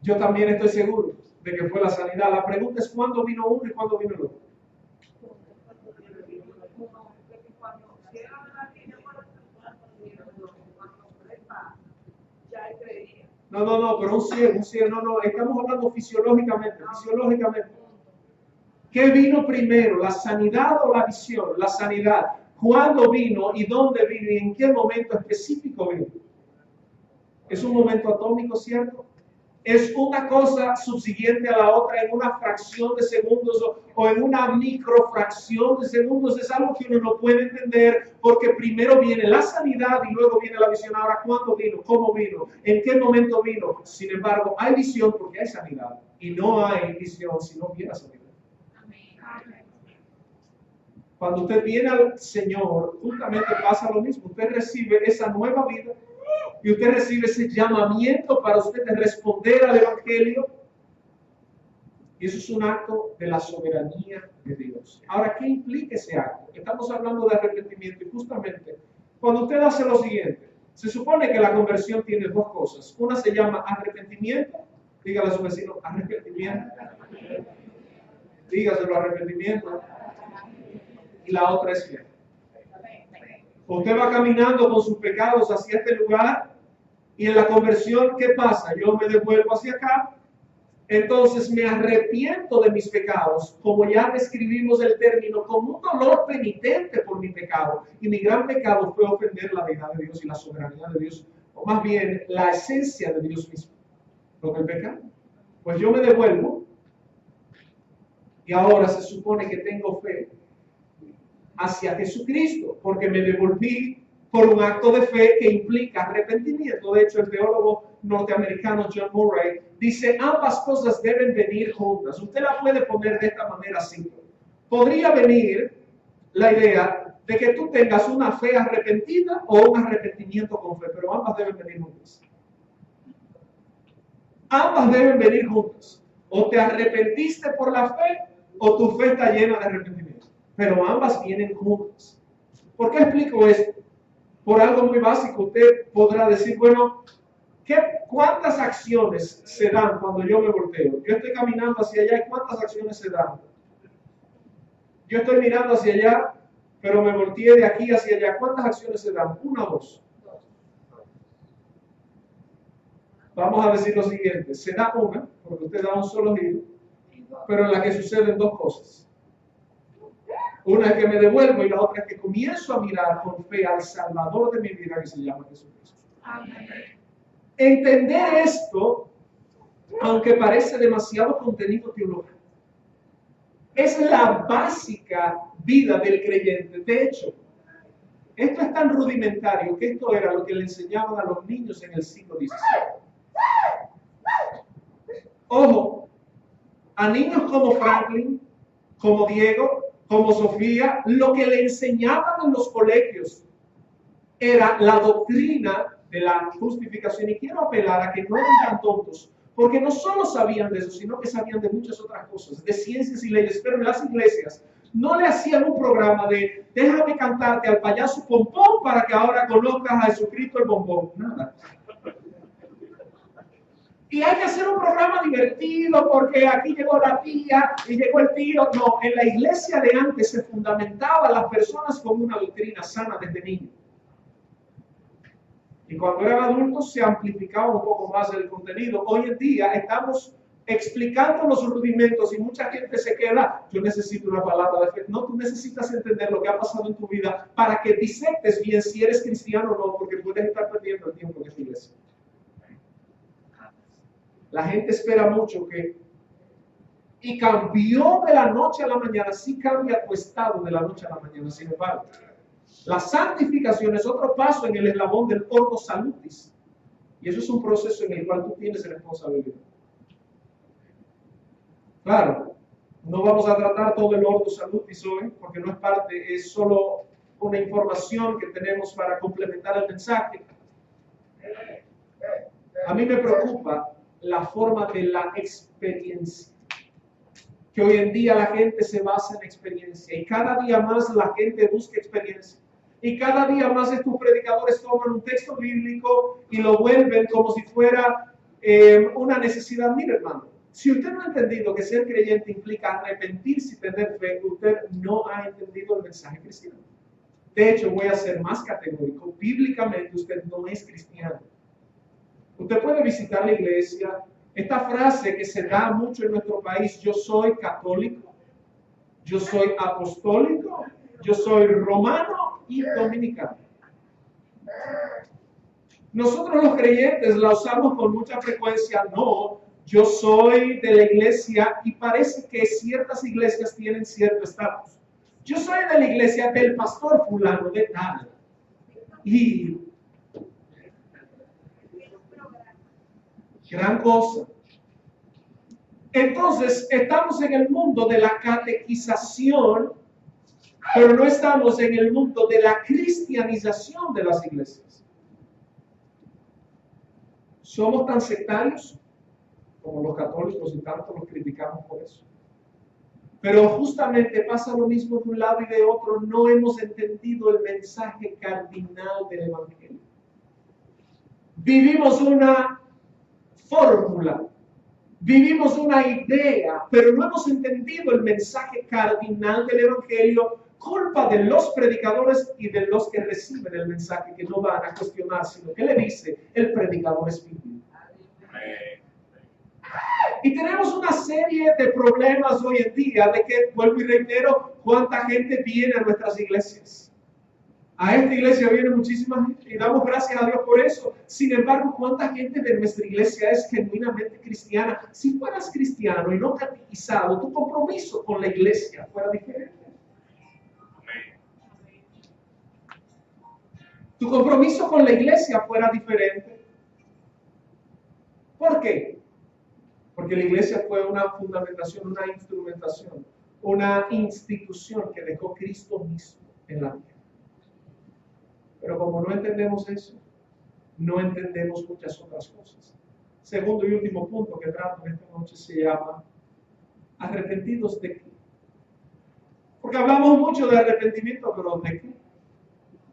S2: Yo también estoy seguro de que fue la sanidad. La pregunta es cuándo vino uno y cuándo vino el otro. No, pero un ciego, no, estamos hablando fisiológicamente. ¿Qué vino primero, la sanidad o la visión? La sanidad. ¿Cuándo vino y dónde vino y en qué momento específico vino? Es un momento atómico, ¿cierto? Es una cosa subsiguiente a la otra en una fracción de segundos o en una microfracción de segundos. Es algo que uno no puede entender porque primero viene la sanidad y luego viene la visión. Ahora, ¿cuándo vino? ¿Cómo vino? ¿En qué momento vino? Sin embargo, hay visión porque hay sanidad y no hay visión si no viene la sanidad. Amén. Cuando usted viene al Señor, justamente pasa lo mismo. Usted recibe esa nueva vida y usted recibe ese llamamiento para usted de responder al Evangelio. Y eso es un acto de la soberanía de Dios. Ahora, ¿qué implica ese acto? Estamos hablando de arrepentimiento y justamente cuando usted hace lo siguiente, se supone que la conversión tiene dos cosas. Una se llama arrepentimiento. Dígale a su vecino, arrepentimiento. Dígaselo, arrepentimiento. Y la otra es fe. Usted va caminando con sus pecados hacia este lugar y en la conversión, ¿qué pasa? Yo me devuelvo hacia acá. Entonces me arrepiento de mis pecados, como ya describimos el término, como un dolor penitente por mi pecado. Y mi gran pecado fue ofender la deidad de Dios y la soberanía de Dios, o más bien la esencia de Dios mismo. Lo que el pecado. Pues yo me devuelvo y ahora se supone que tengo fe hacia Jesucristo, porque me devolví por un acto de fe que implica arrepentimiento. De hecho, el teólogo norteamericano John Murray dice, ambas cosas deben venir juntas. Usted la puede poner de esta manera simple. Podría venir la idea de que tú tengas una fe arrepentida o un arrepentimiento con fe, pero ambas deben venir juntas. Ambas deben venir juntas. O te arrepentiste por la fe o tu fe está llena de arrepentimiento. Pero ambas vienen juntas. ¿Por qué explico esto? Por algo muy básico. Usted podrá decir, bueno, ¿cuántas acciones se dan cuando yo me volteo? Yo estoy caminando hacia allá y ¿cuántas acciones se dan? Yo estoy mirando hacia allá, pero me volteé de aquí hacia allá. ¿Cuántas acciones se dan? ¿Una o dos? Vamos a decir lo siguiente. Se da una, porque usted da un solo giro, pero en la que suceden dos cosas. Una es que me devuelvo y la otra es que comienzo a mirar con fe al Salvador de mi vida, que se llama Jesucristo. Amén. Entender esto, aunque parece demasiado contenido teológico, es la básica vida del creyente. De hecho, esto es tan rudimentario que esto era lo que le enseñaban a los niños en el siglo XVII. Ojo, a niños como Franklin, como Diego, como Sofía, lo que le enseñaban en los colegios era la doctrina de la justificación. Y quiero apelar a que no eran tan tontos, porque no solo sabían de eso, sino que sabían de muchas otras cosas, de ciencias y leyes. Pero en las iglesias no le hacían un programa de déjame cantarte al payaso pompón para que ahora conozcas a Jesucristo el bombón. Nada. Y hay que hacer un programa divertido porque aquí llegó la tía y llegó el tío. No, en la iglesia de antes se fundamentaba a las personas con una doctrina sana desde niños. Y cuando eran adultos se amplificaba un poco más el contenido. Hoy en día estamos explicando los rudimentos y mucha gente se queda, yo necesito una palabra de fe. No, tú necesitas entender lo que ha pasado en tu vida para que disectes bien si eres cristiano o no, porque puedes estar perdiendo el tiempo en esta iglesia. La gente espera mucho y cambió de la noche a la mañana. Sí cambia tu estado de la noche a la mañana. Sin embargo, la santificación es otro paso en el eslabón del ordo salutis. Y eso es un proceso en el cual tú tienes responsabilidad. Claro, no vamos a tratar todo el ordo salutis hoy, porque no es parte, es solo una información que tenemos para complementar el mensaje. A mí me preocupa la forma de la experiencia, que hoy en día la gente se basa en experiencia y cada día más la gente busca experiencia y cada día más estos predicadores toman un texto bíblico y lo vuelven como si fuera una necesidad. Mire, hermano, si usted no ha entendido que ser creyente implica arrepentirse y tener fe, usted no ha entendido el mensaje cristiano. De hecho, voy a ser más categórico, bíblicamente usted no es cristiano. Usted puede visitar la iglesia. Esta frase que se da mucho en nuestro país, yo soy católico, yo soy apostólico, yo soy romano y dominicano. Nosotros los creyentes la usamos con mucha frecuencia. No, yo soy de la iglesia y parece que ciertas iglesias tienen cierto estatus. Yo soy de la iglesia del pastor fulano de tal. Y gran cosa. Entonces, estamos en el mundo de la catequización Pero no estamos en el mundo de la cristianización de las iglesias. Somos tan sectarios como los católicos y tanto los criticamos por eso. Pero justamente pasa lo mismo de un lado y de otro. No hemos entendido el mensaje cardinal del Evangelio. Vivimos una fórmula, vivimos una idea, pero no hemos entendido el mensaje cardinal del Evangelio, culpa de los predicadores y de los que reciben el mensaje, que no van a cuestionar, sino que le dice el predicador espiritual. Y tenemos una serie de problemas hoy en día de que, vuelvo y reitero, cuánta gente viene a nuestras iglesias. A esta iglesia viene muchísima gente y damos gracias a Dios por eso. Sin embargo, ¿cuánta gente de nuestra iglesia es genuinamente cristiana? Si fueras cristiano y no catequizado, tu compromiso con la iglesia fuera diferente. Tu compromiso con la iglesia fuera diferente. ¿Por qué? Porque la iglesia fue una fundamentación, una instrumentación, una institución que dejó Cristo mismo en la tierra. Pero como no entendemos eso, no entendemos muchas otras cosas. Segundo y último punto que trato en esta noche se llama ¿arrepentidos de qué? Porque hablamos mucho de arrepentimiento, pero ¿de qué?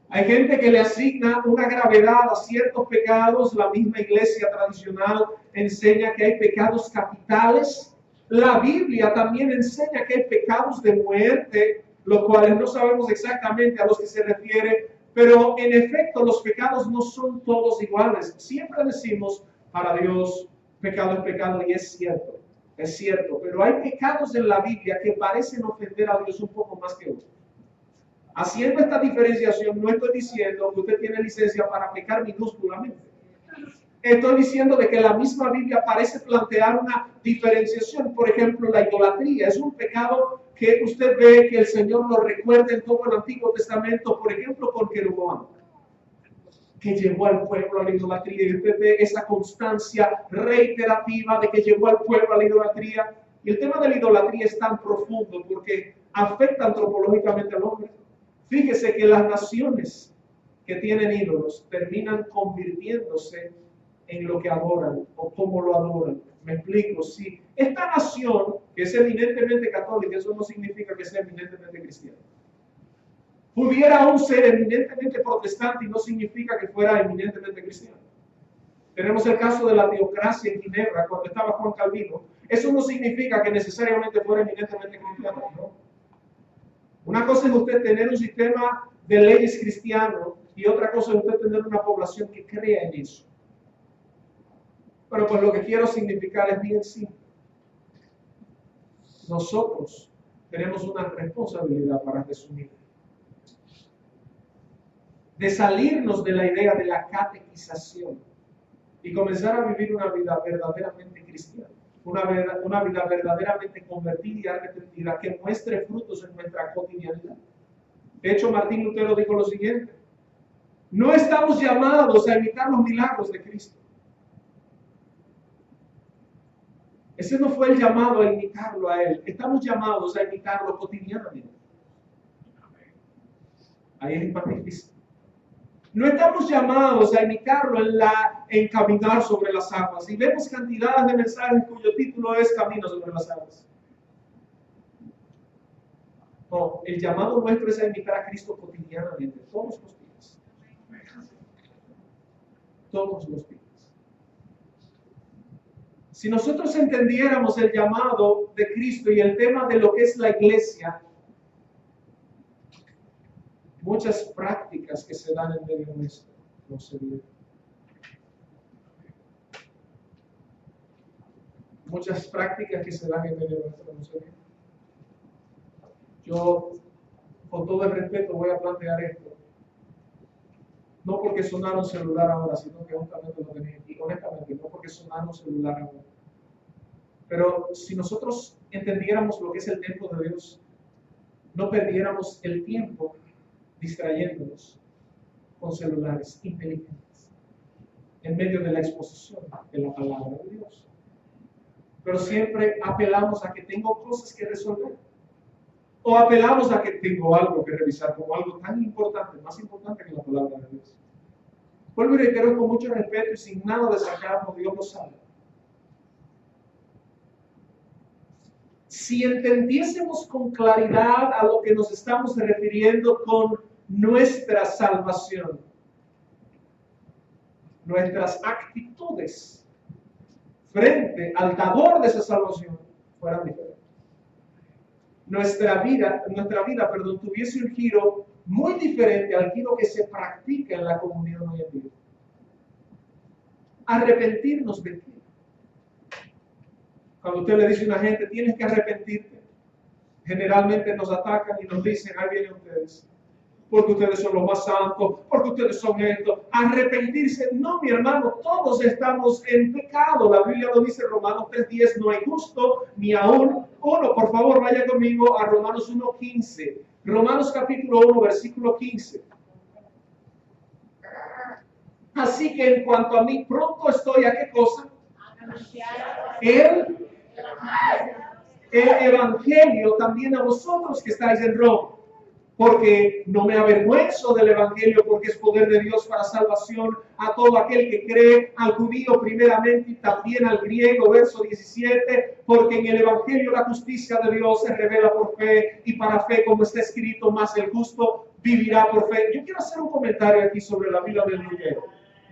S2: Hay gente que le asigna una gravedad a ciertos pecados. La misma iglesia tradicional enseña que hay pecados capitales. La Biblia también enseña que hay pecados de muerte, los cuales no sabemos exactamente a los que se refiere. Pero en efecto, los pecados no son todos iguales. Siempre decimos, para Dios, pecado es pecado, y es cierto. Pero hay pecados en la Biblia que parecen ofender a Dios un poco más que otros. Haciendo esta diferenciación, no estoy diciendo que usted tiene licencia para pecar minúsculamente. Estoy diciendo de que la misma Biblia parece plantear una diferenciación. Por ejemplo, la idolatría es un pecado que usted ve que el Señor lo recuerda en todo el Antiguo Testamento, por ejemplo, con Jeroboam, que llevó al pueblo a la idolatría. Y usted ve esa constancia reiterativa de que llevó al pueblo a la idolatría. Y el tema de la idolatría es tan profundo porque afecta antropológicamente al hombre. Fíjese que las naciones que tienen ídolos terminan convirtiéndose en lo que adoran o cómo lo adoran. Me explico, si esta nación que es eminentemente católica, eso no significa que sea eminentemente cristiana. Pudiera aún ser eminentemente protestante y no significa que fuera eminentemente cristiano. Tenemos el caso de la teocracia en Ginebra, cuando estaba Juan Calvino. Eso no significa que necesariamente fuera eminentemente cristiano, ¿no? Una cosa es usted tener un sistema de leyes cristiano y otra cosa es usted tener una población que crea en eso. Pero pues lo que quiero significar es bien simple. Nosotros tenemos una responsabilidad, para resumir, de salirnos de la idea de la catequización y comenzar a vivir una vida verdaderamente cristiana, una vida verdaderamente convertida y arrepentida que muestre frutos en nuestra cotidianidad. De hecho, Martín Lutero dijo lo siguiente: no estamos llamados a imitar los milagros de Cristo. Ese no fue el llamado a imitarlo a Él. Estamos llamados a imitarlo cotidianamente. Ahí es más difícil. No estamos llamados a imitarlo en caminar sobre las aguas. Y vemos cantidades de mensajes cuyo título es Camino sobre las aguas. No, el llamado nuestro es a imitar a Cristo cotidianamente, todos los días. Todos los días. Si nosotros entendiéramos el llamado de Cristo y el tema de lo que es la iglesia, muchas prácticas que se dan en medio nuestro no se viven. Muchas prácticas que se dan en medio nuestro no se viven. Yo, con todo el respeto, voy a plantear esto. No porque sonara un celular ahora, sino que justamente lo tenía aquí. Honestamente, no porque sonara un celular ahora. Pero si nosotros entendiéramos lo que es el templo de Dios, no perdiéramos el tiempo distrayéndonos con celulares inteligentes en medio de la exposición de la palabra de Dios. Pero siempre apelamos a que tengo cosas que resolver. O apelamos a que tengo algo que revisar como algo tan importante, más importante que la palabra de Dios. Vuelvo y reitero con mucho respeto y sin nada de sarcasmo, Dios lo sabe. Si entendiésemos con claridad a lo que nos estamos refiriendo con nuestra salvación, nuestras actitudes frente al dador de esa salvación fueran diferentes. Nuestra vida, tuviese un giro muy diferente al giro que se practica en la comunión hoy en día. Arrepentirnos de qué. Cuando usted le dice a una gente, tienes que arrepentirte, generalmente nos atacan y nos dicen, ahí vienen ustedes, porque ustedes son los más santos, porque ustedes son esto. Arrepentirse, no, mi hermano, todos estamos en pecado. La Biblia lo dice en Romanos 3:10, no hay justo ni aún uno. Por favor, vaya conmigo a Romanos 1:15. Romanos capítulo 1, versículo 15. Así que en cuanto a mí, pronto estoy a qué cosa? El evangelio también a vosotros que estáis en Roma. Porque no me avergüenzo del evangelio, porque es poder de Dios para salvación a todo aquel que cree, al judío primeramente y también al griego, verso 17, porque en el evangelio la justicia de Dios se revela por fe y para fe, como está escrito, más el justo vivirá por fe. Yo quiero hacer un comentario aquí sobre la vida del Lutero.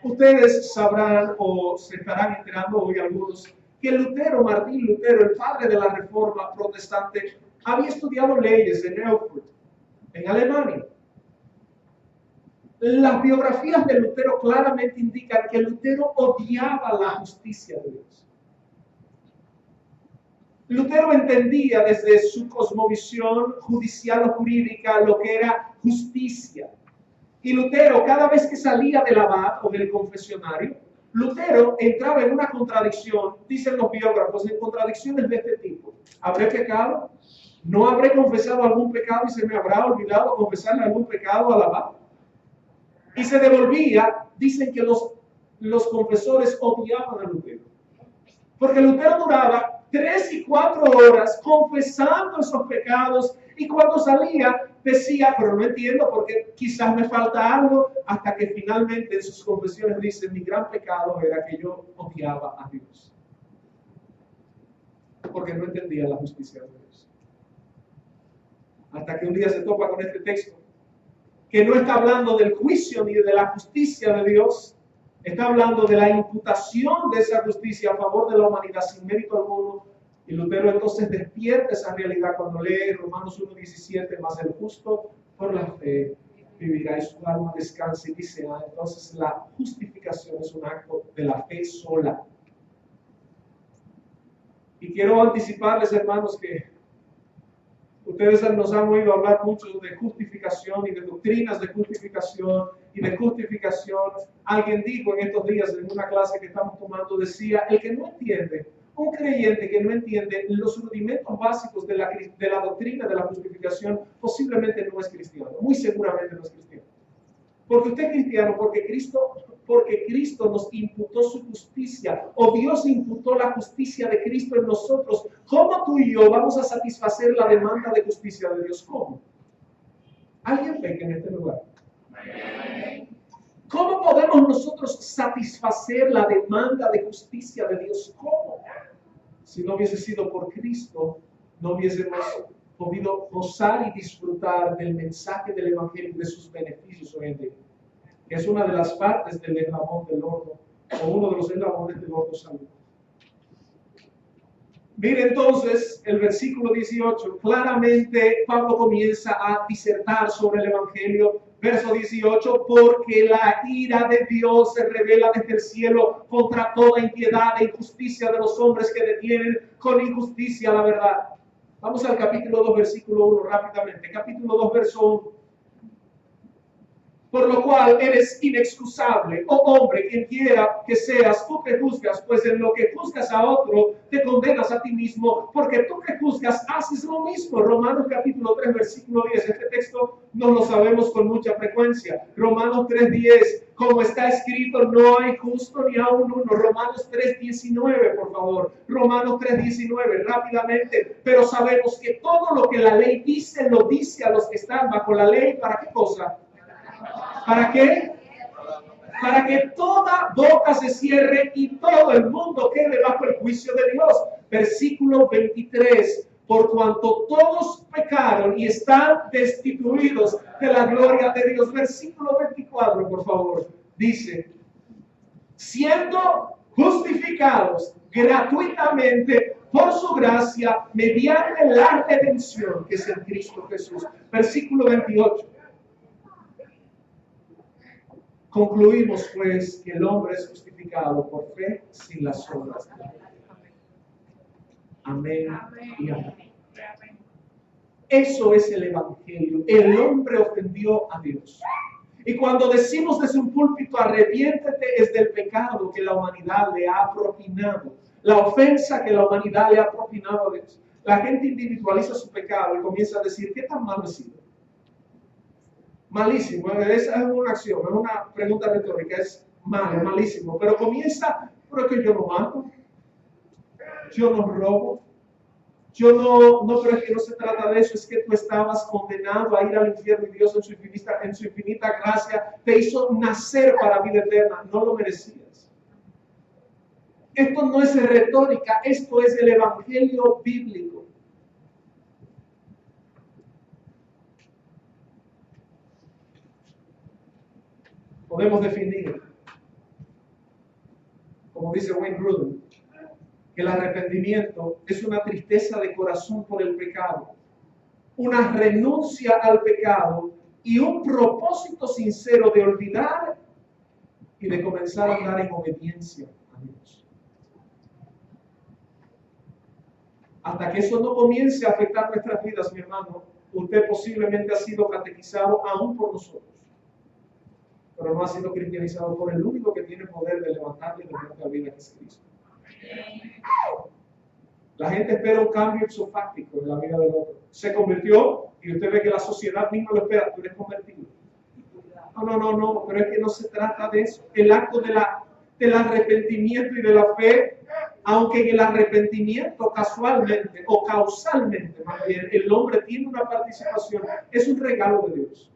S2: Ustedes sabrán o se estarán enterando hoy algunos que Lutero, Martín Lutero, el padre de la Reforma protestante, había estudiado leyes en Erfurt, en Alemania. Las biografías de Lutero claramente indican que Lutero odiaba la justicia de Dios. Lutero entendía desde su cosmovisión judicial o jurídica lo que era justicia. Y Lutero, cada vez que salía del abad o del confesionario, Lutero entraba en una contradicción, dicen los biógrafos, en contradicciones de este tipo. ¿Habré pecado? ¿No habré confesado algún pecado y se me habrá olvidado confesarle algún pecado al abad? Y se devolvía. Dicen que los confesores odiaban a Lutero. Porque Lutero duraba 3 y 4 horas confesando esos pecados y cuando salía decía, pero no entiendo porque quizás me falta algo, hasta que finalmente en sus confesiones dice, mi gran pecado era que yo odiaba a Dios. Porque no entendía la justicia de Dios. Hasta que un día se topa con este texto, que no está hablando del juicio ni de la justicia de Dios, está hablando de la imputación de esa justicia a favor de la humanidad sin mérito alguno. Y Lutero entonces despierta esa realidad cuando lee Romanos 1:17, más el justo por la fe vivirá y su alma descansa. Y dice, entonces la justificación es un acto de la fe sola. Y quiero anticiparles, hermanos, que ustedes nos han oído hablar mucho de justificación y de doctrinas de justificación y de justificación. Alguien dijo en estos días en una clase que estamos tomando, decía, el que no entiende, un creyente que no entiende los rudimentos básicos de la doctrina de la justificación, posiblemente no es cristiano, muy seguramente no es cristiano. Porque usted es cristiano, porque Cristo nos imputó su justicia, o Dios imputó la justicia de Cristo en nosotros. ¿Cómo tú y yo vamos a satisfacer la demanda de justicia de Dios? ¿Cómo? ¿Alguien peca en este lugar? ¿Cómo podemos nosotros satisfacer la demanda de justicia de Dios? ¿Cómo? Si no hubiese sido por Cristo, no hubiésemos podido gozar y disfrutar del mensaje del Evangelio y de sus beneficios hoy en día, que es una de las partes del eslabón del horno, o uno de los eslabones del horno salvo. Mire entonces el versículo 18, claramente Pablo comienza a disertar sobre el Evangelio. Verso 18, porque la ira de Dios se revela desde el cielo contra toda impiedad e injusticia de los hombres que detienen con injusticia la verdad. Vamos al capítulo 2, versículo 1 rápidamente. Capítulo 2, verso 1. Por lo cual eres inexcusable, oh hombre, quien quiera que seas, tú que juzgas, pues en lo que juzgas a otro, te condenas a ti mismo, porque tú que juzgas haces lo mismo. Romanos capítulo 3, versículo 10. Este texto no lo sabemos con mucha frecuencia. Romanos 3:10, como está escrito, no hay justo ni aun uno. Romanos 3:19, por favor. Romanos 3:19, rápidamente. Pero sabemos que todo lo que la ley dice, lo dice a los que están bajo la ley. ¿Para qué cosa? ¿Para qué? Para que toda boca se cierre y todo el mundo quede bajo el juicio de Dios. Versículo 23. Por cuanto todos pecaron y están destituidos de la gloria de Dios. Versículo 24, por favor. Dice, siendo justificados gratuitamente por su gracia mediante la redención que es en Cristo Jesús. Versículo 28. Concluimos pues que el hombre es justificado por fe sin las obras de la ley. Amén y amén. Eso es el Evangelio. El hombre ofendió a Dios. Y cuando decimos desde un púlpito, arrepiéntete, es del pecado que la humanidad le ha propinado. La ofensa que la humanidad le ha propinado a Dios. La gente individualiza su pecado y comienza a decir, ¿qué tan malo he sido? Malísimo, esa es una acción, es una pregunta retórica, es malo, malísimo, pero comienza, pero es que yo no mato, yo no robo, yo no, pero es que no se trata de eso, es que tú estabas condenado a ir al infierno y Dios en su infinita gracia te hizo nacer para vida eterna, no lo merecías. Esto no es retórica, esto es el Evangelio bíblico. Podemos definir, como dice Wayne Grudem, que el arrepentimiento es una tristeza de corazón por el pecado, una renuncia al pecado y un propósito sincero de olvidar y de comenzar a andar en obediencia a Dios. Hasta que eso no comience a afectar nuestras vidas, mi hermano, usted posiblemente ha sido catequizado aún por nosotros, pero no ha sido cristianizado por el único que tiene poder de levantarle de nuestra vida, que es Cristo. La gente espera un cambio ipsofáctico en la vida del otro. Se convirtió y usted ve que la sociedad misma lo espera, tú eres convertido. No, pero es que no se trata de eso. El acto del arrepentimiento y de la fe, aunque en el arrepentimiento casualmente o causalmente, más bien, el hombre tiene una participación, es un regalo de Dios.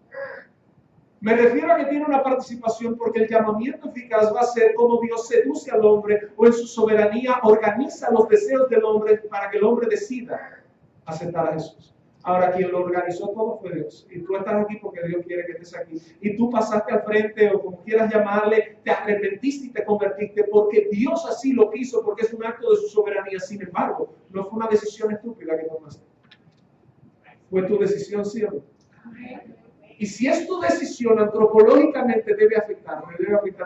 S2: Me refiero a que tiene una participación porque el llamamiento eficaz va a ser como Dios seduce al hombre o en su soberanía organiza los deseos del hombre para que el hombre decida aceptar a Jesús. Ahora, quien lo organizó todo fue Dios. Y tú estás aquí porque Dios quiere que estés aquí. Y tú pasaste al frente o como quieras llamarle, te arrepentiste y te convertiste porque Dios así lo quiso, porque es un acto de su soberanía. Sin embargo, no fue una decisión estúpida que tomaste. Fue tu decisión, ¿sí o no? Y si es tu decisión, antropológicamente debe afectar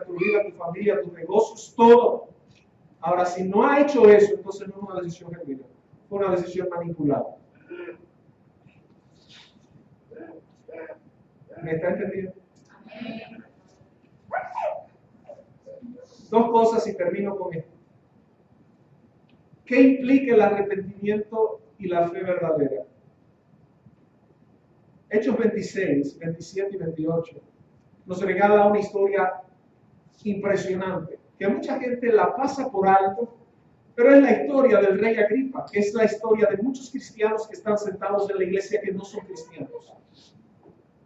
S2: tu vida, tu familia, tus negocios, todo. Ahora, si no ha hecho eso, entonces no es una decisión genuina, fue una decisión manipulada. ¿Me está entendiendo? Dos cosas y termino con esto. ¿Qué implica el arrepentimiento y la fe verdadera? Hechos 26, 27 y 28 nos regala una historia impresionante, que mucha gente la pasa por alto, pero es la historia del rey Agripa, que es la historia de muchos cristianos que están sentados en la iglesia que no son cristianos.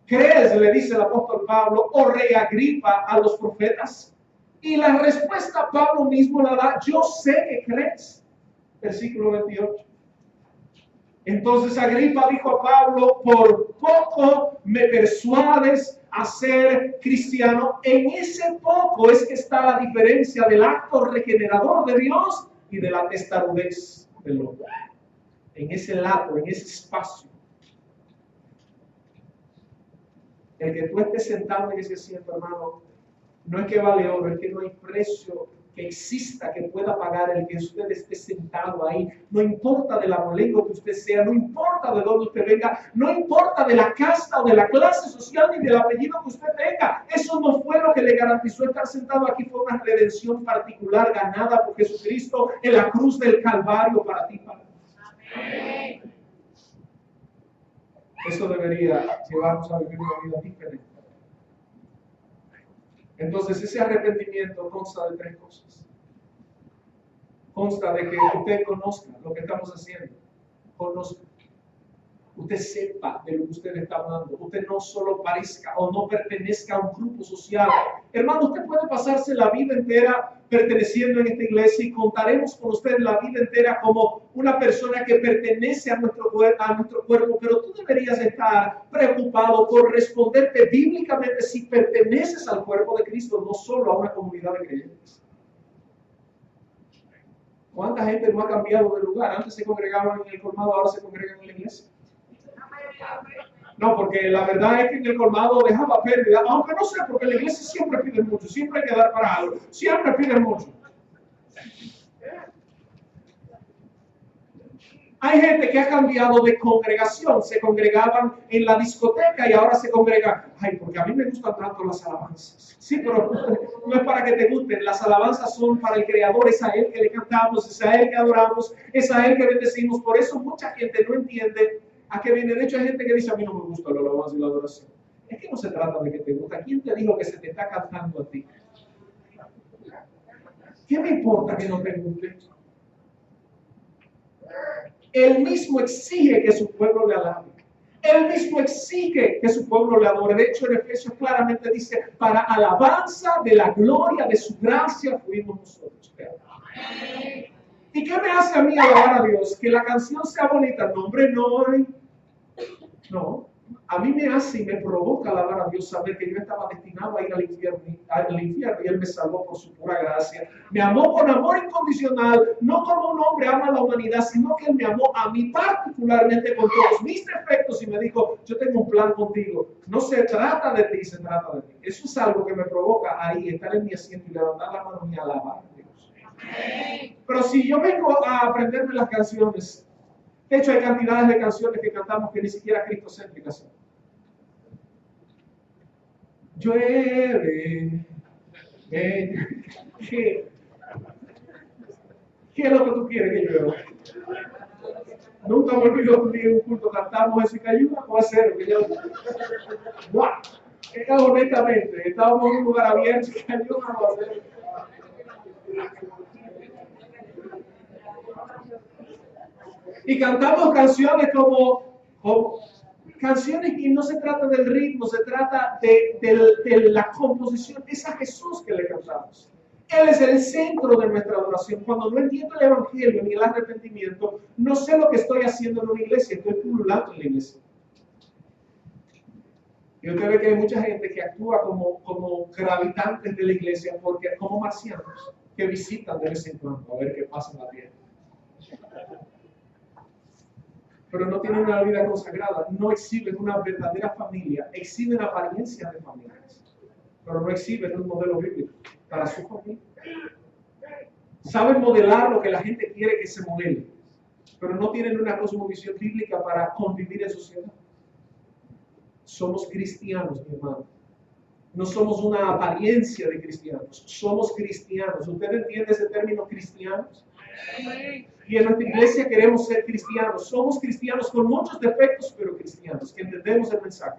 S2: ¿Crees, le dice el apóstol Pablo, oh rey Agripa, a los profetas? Y la respuesta Pablo mismo la da, yo sé que crees. Versículo 28. Entonces Agripa dijo a Pablo, por poco me persuades a ser cristiano. En ese poco es que está la diferencia del acto regenerador de Dios y de la testarudez del hombre. En ese lato, en ese espacio. El que tú estés sentado en ese asiento, hermano, no es que vale oro, es que no hay precio que exista, que pueda pagar el que usted esté sentado ahí. No importa del abolengo que usted sea, no importa de dónde usted venga, no importa de la casta o de la clase social ni del apellido que usted tenga. Eso no fue lo que le garantizó estar sentado aquí. Fue una redención particular ganada por Jesucristo en la cruz del Calvario para ti, para mí. Amén. Eso debería llevarnos a vivir una vida diferente. Entonces, ese arrepentimiento consta de tres cosas. Consta de que usted conozca lo que estamos haciendo. Conozca. Usted sepa de lo que usted está hablando. Usted no solo parezca o no pertenezca a un grupo social. Hermano, usted puede pasarse la vida entera perteneciendo en esta iglesia y contaremos con usted la vida entera como una persona que pertenece a nuestro cuerpo, pero tú deberías estar preocupado por responderte bíblicamente si perteneces al cuerpo de Cristo, no solo a una comunidad de creyentes. ¿Cuánta gente no ha cambiado de lugar? Antes se congregaban en el colmado, ahora se congregan en la iglesia. No, porque la verdad es que en el colmado dejaba pérdida, aunque no sé, porque la iglesia siempre pide mucho, siempre hay que dar para algo, siempre pide mucho. Hay gente que ha cambiado de congregación, se congregaban en la discoteca y ahora se congregan. Ay, porque a mí me gustan tanto las alabanzas. Sí, pero no es para que te gusten, las alabanzas son para el Creador, es a Él que le cantamos, es a Él que adoramos, es a Él que bendecimos. Por eso mucha gente no entiende a qué viene. De hecho, hay gente que dice, a mí no me gusta la alabanza y la adoración. Es que no se trata de que te gusta. ¿Quién te dijo que se te está cantando a ti? ¿Qué me importa que no te guste? Él mismo exige que su pueblo le alabe. Él mismo exige que su pueblo le adore. De hecho, en Efesios claramente dice, para alabanza de la gloria de su gracia fuimos nosotros. ¿Y qué me hace a mí alabar a Dios? Que la canción sea bonita. No, hombre, no hay. No. A mí me hace y me provoca alabar a Dios saber que yo estaba destinado a ir al infierno y Él me salvó por su pura gracia. Me amó con amor incondicional, no como un hombre ama a la humanidad, sino que Él me amó a mí particularmente con todos mis defectos y me dijo, yo tengo un plan contigo. No se trata de ti, se trata de mí. Eso es algo que me provoca ahí, estar en mi asiento y levantar la mano y alabar a Dios. Pero si yo vengo a aprenderme las canciones, de hecho, hay cantidades de canciones que cantamos que ni siquiera cristocéntricas son. Llueve. ¿Qué es lo que tú quieres que llueva? Nunca me olvido un día en un culto cantamos eso y cayó una cosa cero. Que yo, ¡guau! Que honestamente, estábamos en un lugar abierto y cayó una cosa cero. Y cantamos canciones como canciones que no se trata del ritmo, se trata de la composición. Es a Jesús que le cantamos. Él es el centro de nuestra adoración. Cuando no entiendo el evangelio ni el arrepentimiento, no sé lo que estoy haciendo en una iglesia, estoy pululando en la iglesia. Y usted ve que hay mucha gente que actúa como gravitantes de la iglesia, porque como marcianos que visitan de vez en cuando a ver qué pasa en la tierra. Pero no tienen una vida consagrada, no exhiben una verdadera familia, exhiben apariencias de familias, pero no exhiben un modelo bíblico para su familia. Saben modelar lo que la gente quiere que se modele, pero no tienen una cosmovisión bíblica para convivir en sociedad. Somos cristianos, mi hermano. No somos una apariencia de cristianos, somos cristianos. ¿Usted entiende ese término cristianos? Y en nuestra iglesia queremos ser cristianos. Somos cristianos con muchos defectos, pero cristianos, que entendemos el mensaje.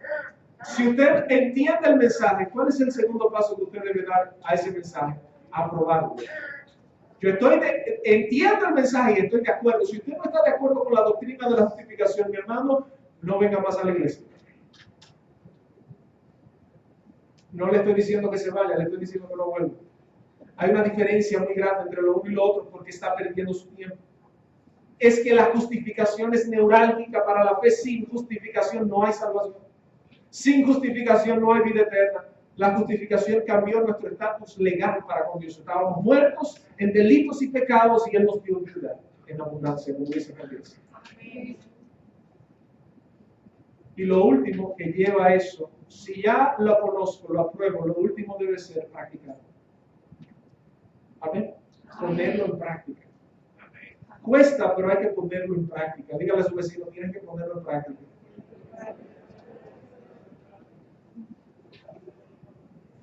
S2: Si usted entiende el mensaje, ¿cuál es el segundo paso que usted debe dar a ese mensaje? Aprobarlo. Yo entiendo el mensaje y estoy de acuerdo. Si usted no está de acuerdo con la doctrina de la justificación, mi hermano, no venga más a la iglesia. No le estoy diciendo que se vaya, le estoy diciendo que no vuelva. Hay una diferencia muy grande entre lo uno y lo otro porque está perdiendo su tiempo. Es que la justificación es neurálgica para la fe. Sin justificación no hay salvación. Sin justificación no hay vida eterna. La justificación cambió nuestro estatus legal para con Dios. Estábamos muertos en delitos y pecados y Él nos dio vida en abundancia, como dice la iglesia. Y lo último que lleva a eso, si ya lo conozco, lo apruebo, lo último debe ser practicarlo. Amén. Ponerlo en práctica. Cuesta, pero hay que ponerlo en práctica. Dígale a su vecino, tienen que ponerlo en práctica.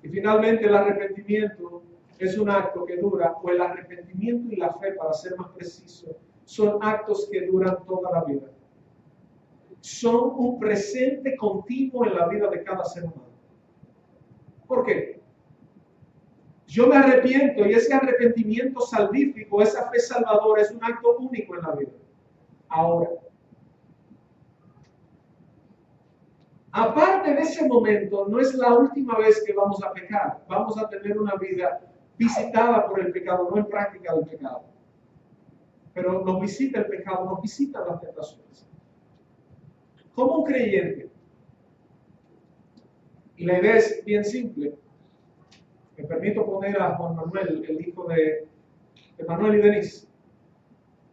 S2: Y finalmente el arrepentimiento es un acto que dura, o el arrepentimiento y la fe, para ser más preciso, son actos que duran toda la vida. Son un presente continuo en la vida de cada ser humano. ¿Por qué? Yo me arrepiento y ese arrepentimiento salvífico, esa fe salvadora es un acto único en la vida. Ahora, aparte de ese momento, no es la última vez que vamos a pecar. Vamos a tener una vida visitada por el pecado, no en práctica del pecado. Pero nos visita el pecado, nos visitan las tentaciones. Como un creyente, y la idea es bien simple. Me permito poner a Juan Manuel, el hijo de Manuel y Denise.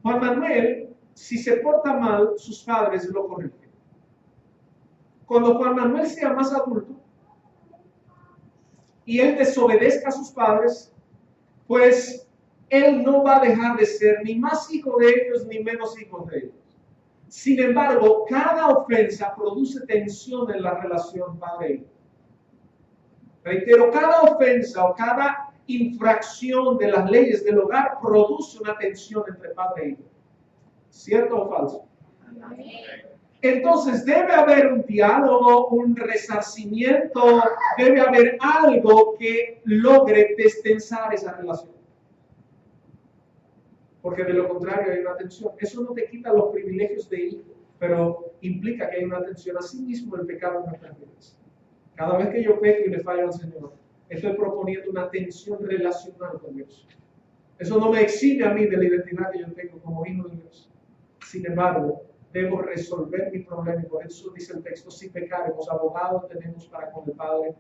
S2: Juan Manuel, si se porta mal, sus padres lo corrigen. Cuando Juan Manuel sea más adulto y él desobedezca a sus padres, pues él no va a dejar de ser ni más hijo de ellos ni menos hijo de ellos. Sin embargo, cada ofensa produce tensión en la relación padre-hijo. Reitero, cada ofensa o cada infracción de las leyes del hogar produce una tensión entre padre e hijo. ¿Cierto o falso? Entonces debe haber un diálogo, un resarcimiento, debe haber algo que logre destensar esa relación. Porque de lo contrario hay una tensión. Eso no te quita los privilegios de hijo, pero implica que hay una tensión. Asimismo el pecado en nuestras vidas. Cada vez que yo peco y le fallo al Señor, estoy proponiendo una tensión relacional con Dios. Eso no me exime a mí de la identidad que yo tengo como hijo de Dios. Sin embargo, debo resolver mi problema y por eso dice el texto, si pecaremos, abogado tenemos para con el Padre,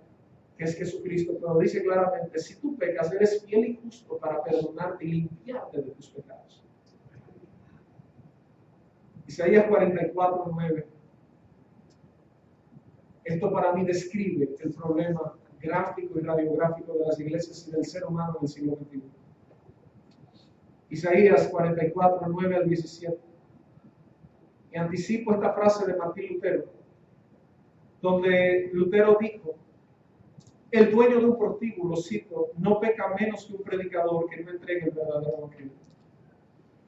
S2: que es Jesucristo. Pero dice claramente, si tú pecas, eres fiel y justo para perdonarte y limpiarte de tus pecados. Isaías 44:9. Esto para mí describe el problema gráfico y radiográfico de las iglesias y del ser humano del siglo XXI. Isaías 44:9 al 17. Y anticipo esta frase de Martín Lutero, donde Lutero dijo, el dueño de un prostíbulo, cito, no peca menos que un predicador que no entregue el verdadero evangelio.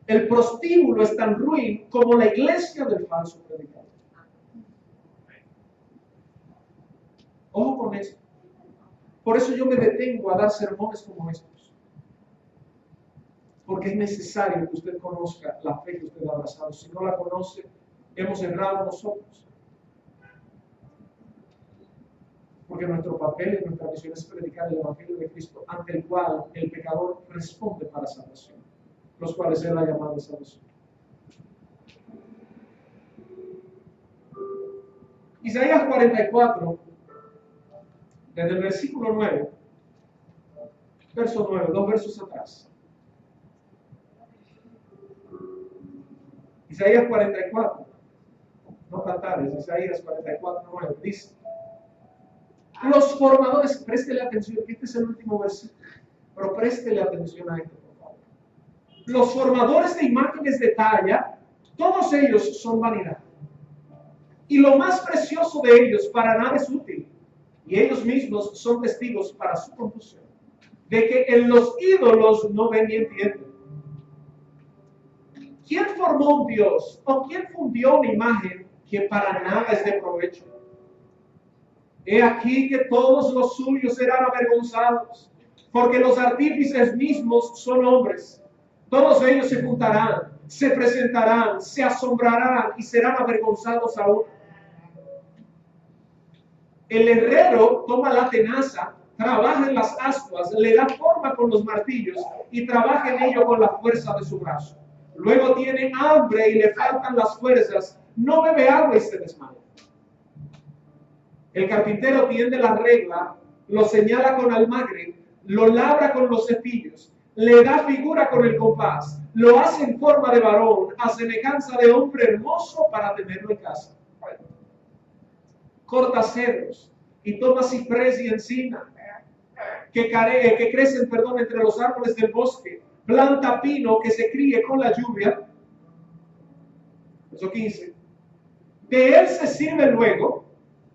S2: El prostíbulo es tan ruin como la iglesia del falso predicador. Ojo con eso. Por eso yo me detengo a dar sermones como estos. Porque es necesario que usted conozca la fe que usted ha abrazado. Si no la conoce, hemos errado nosotros. Porque nuestro papel y nuestra misión es predicar el Evangelio de Cristo, ante el cual el pecador responde para salvación, los cuales Él ha llamado de salvación. Isaías 44, desde el versículo 9, verso 9, 2 versos atrás. Isaías 44, no cantares, Isaías 44, 9, dice, los formadores, préstele atención, este es el último versículo, pero préstele atención a esto, por favor. Los formadores de imágenes de talla, todos ellos son vanidad. Y lo más precioso de ellos para nada es útil. Y ellos mismos son testigos para su confusión, de que en los ídolos no ven ni entienden. ¿Quién formó un Dios o quién fundió una imagen que para nada es de provecho? He aquí que todos los suyos serán avergonzados, porque los artífices mismos son hombres. Todos ellos se juntarán, se presentarán, se asombrarán y serán avergonzados aún. El herrero toma la tenaza, trabaja en las ascuas, le da forma con los martillos y trabaja en ello con la fuerza de su brazo. Luego tiene hambre y le faltan las fuerzas, no bebe agua y se desmaya. El carpintero tiende la regla, lo señala con almagre, lo labra con los cepillos, le da figura con el compás, lo hace en forma de varón, a semejanza de hombre hermoso para tenerlo en casa. Corta cedros y toma ciprés y encina. que crecen, entre los árboles del bosque. Planta pino que se críe con la lluvia. Verso 15. De él se sirve luego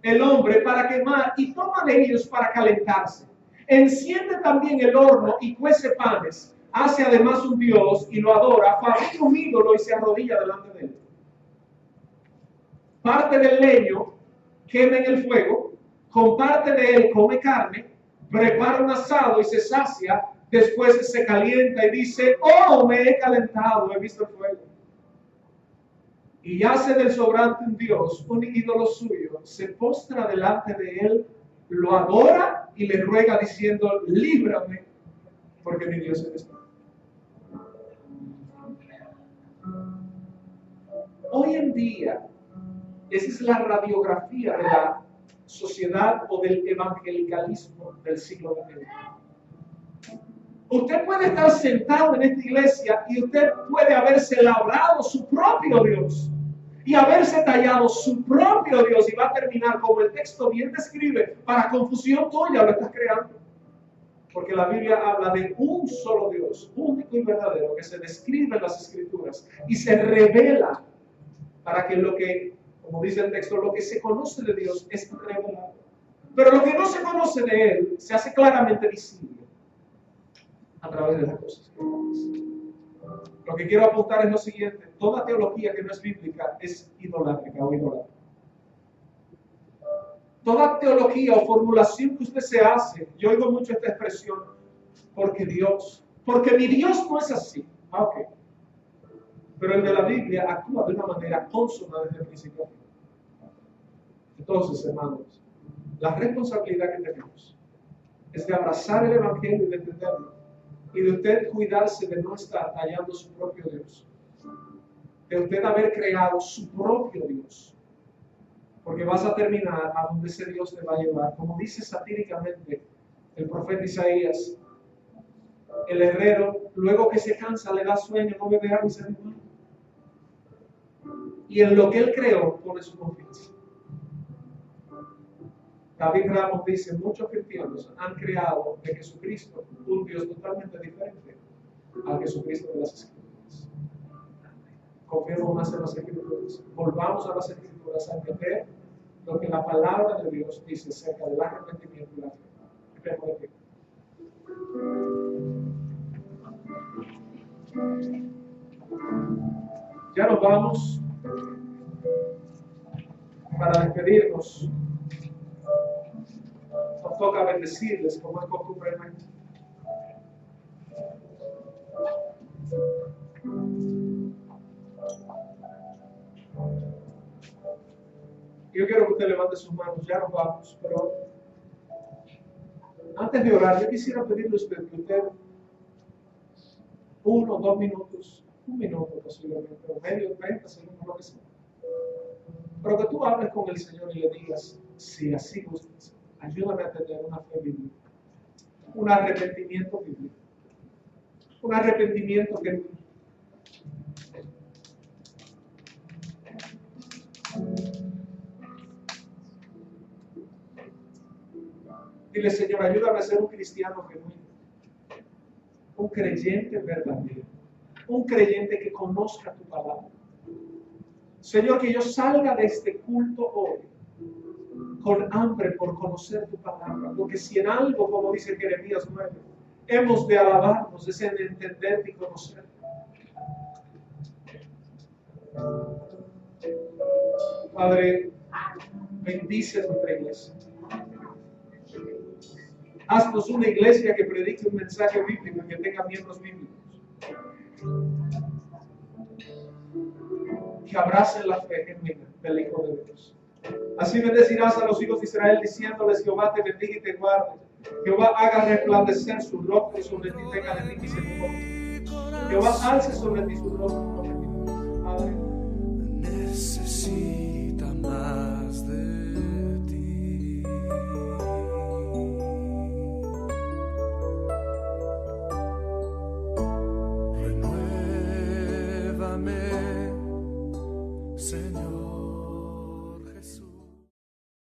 S2: el hombre para quemar y toma de ellos para calentarse. Enciende también el horno y cuece panes. Hace además un dios y lo adora. Fabrica un ídolo y se arrodilla delante de él. Parte del leño quema en el fuego. Con parte de él come carne. Prepara un asado y se sacia. Después se calienta y dice: oh, me he calentado, he visto el fuego. Y hace del sobrante un dios, un ídolo suyo. Se postra delante de él, lo adora y le ruega diciendo: líbrame, porque mi Dios eres tú. Hoy en día, esa es la radiografía de la sociedad o del evangelicalismo del siglo XX. Usted puede estar sentado en esta iglesia y usted puede haberse labrado su propio Dios y haberse tallado su propio Dios, y va a terminar como el texto bien describe, para confusión tuya lo estás creando. Porque la Biblia habla de un solo Dios, único y verdadero, que se describe en las Escrituras y se revela para que lo que, como dice el texto, lo que se conoce de Dios es revelado. Pero lo que no se conoce de Él se hace claramente visible a través de las cosas que hace. Lo que quiero apuntar es lo siguiente: toda teología que no es bíblica es idolátrica o idolátrica. Toda teología o formulación que usted se hace, yo oigo mucho esta expresión: porque mi Dios no es así. Ok. Pero el de la Biblia actúa de una manera consona desde el principio. Entonces, hermanos, la responsabilidad que tenemos es de abrazar el Evangelio y de entenderlo, y de usted cuidarse de no estar tallando su propio Dios, de usted haber creado su propio Dios, porque vas a terminar a donde ese Dios te va a llevar. Como dice satíricamente el profeta Isaías: el herrero, luego que se cansa, le da sueño, no bebe agua y se desmaya. Y en lo que él creó pone su confianza. David Ramos dice: muchos cristianos han creado de Jesucristo un Dios totalmente diferente al Jesucristo de las Escrituras. Confiemos más en las Escrituras. Volvamos a las Escrituras a entender lo que la palabra de Dios dice acerca del arrepentimiento y la fe. Ya nos vamos. Para despedirnos, nos toca bendecirles como es costumbre. Yo quiero que usted levante sus manos. Ya nos vamos, pero antes de orar, yo quisiera pedirle a usted que usted 1 o 2 minutos, 1 minuto posiblemente, o medio, 30 segundos, lo que sea, pero que tú hables con el Señor y le digas: si así gustas, ayúdame a tener una fe bíblica, un arrepentimiento bíblico, un arrepentimiento que dile: Señor, ayúdame a ser un cristiano genuino, un creyente verdadero, un creyente que conozca tu palabra. Señor, que yo salga de este culto hoy con hambre por conocer tu palabra, porque si en algo, como dice Jeremías 9, hemos de alabarnos, es en entender y conocer. Padre, bendice nuestra iglesia. Haznos una iglesia que predique un mensaje bíblico y que tenga miembros bíblicos, que abracen la fe genuina del Hijo de Dios. Así bendecirás a los hijos de Israel, diciéndoles: Jehová te bendiga y te guarde. Jehová haga resplandecer su rostro sobre ti, tenga de ti misericordia. Jehová alce sobre ti su rostro. Padre,
S1: necesita más de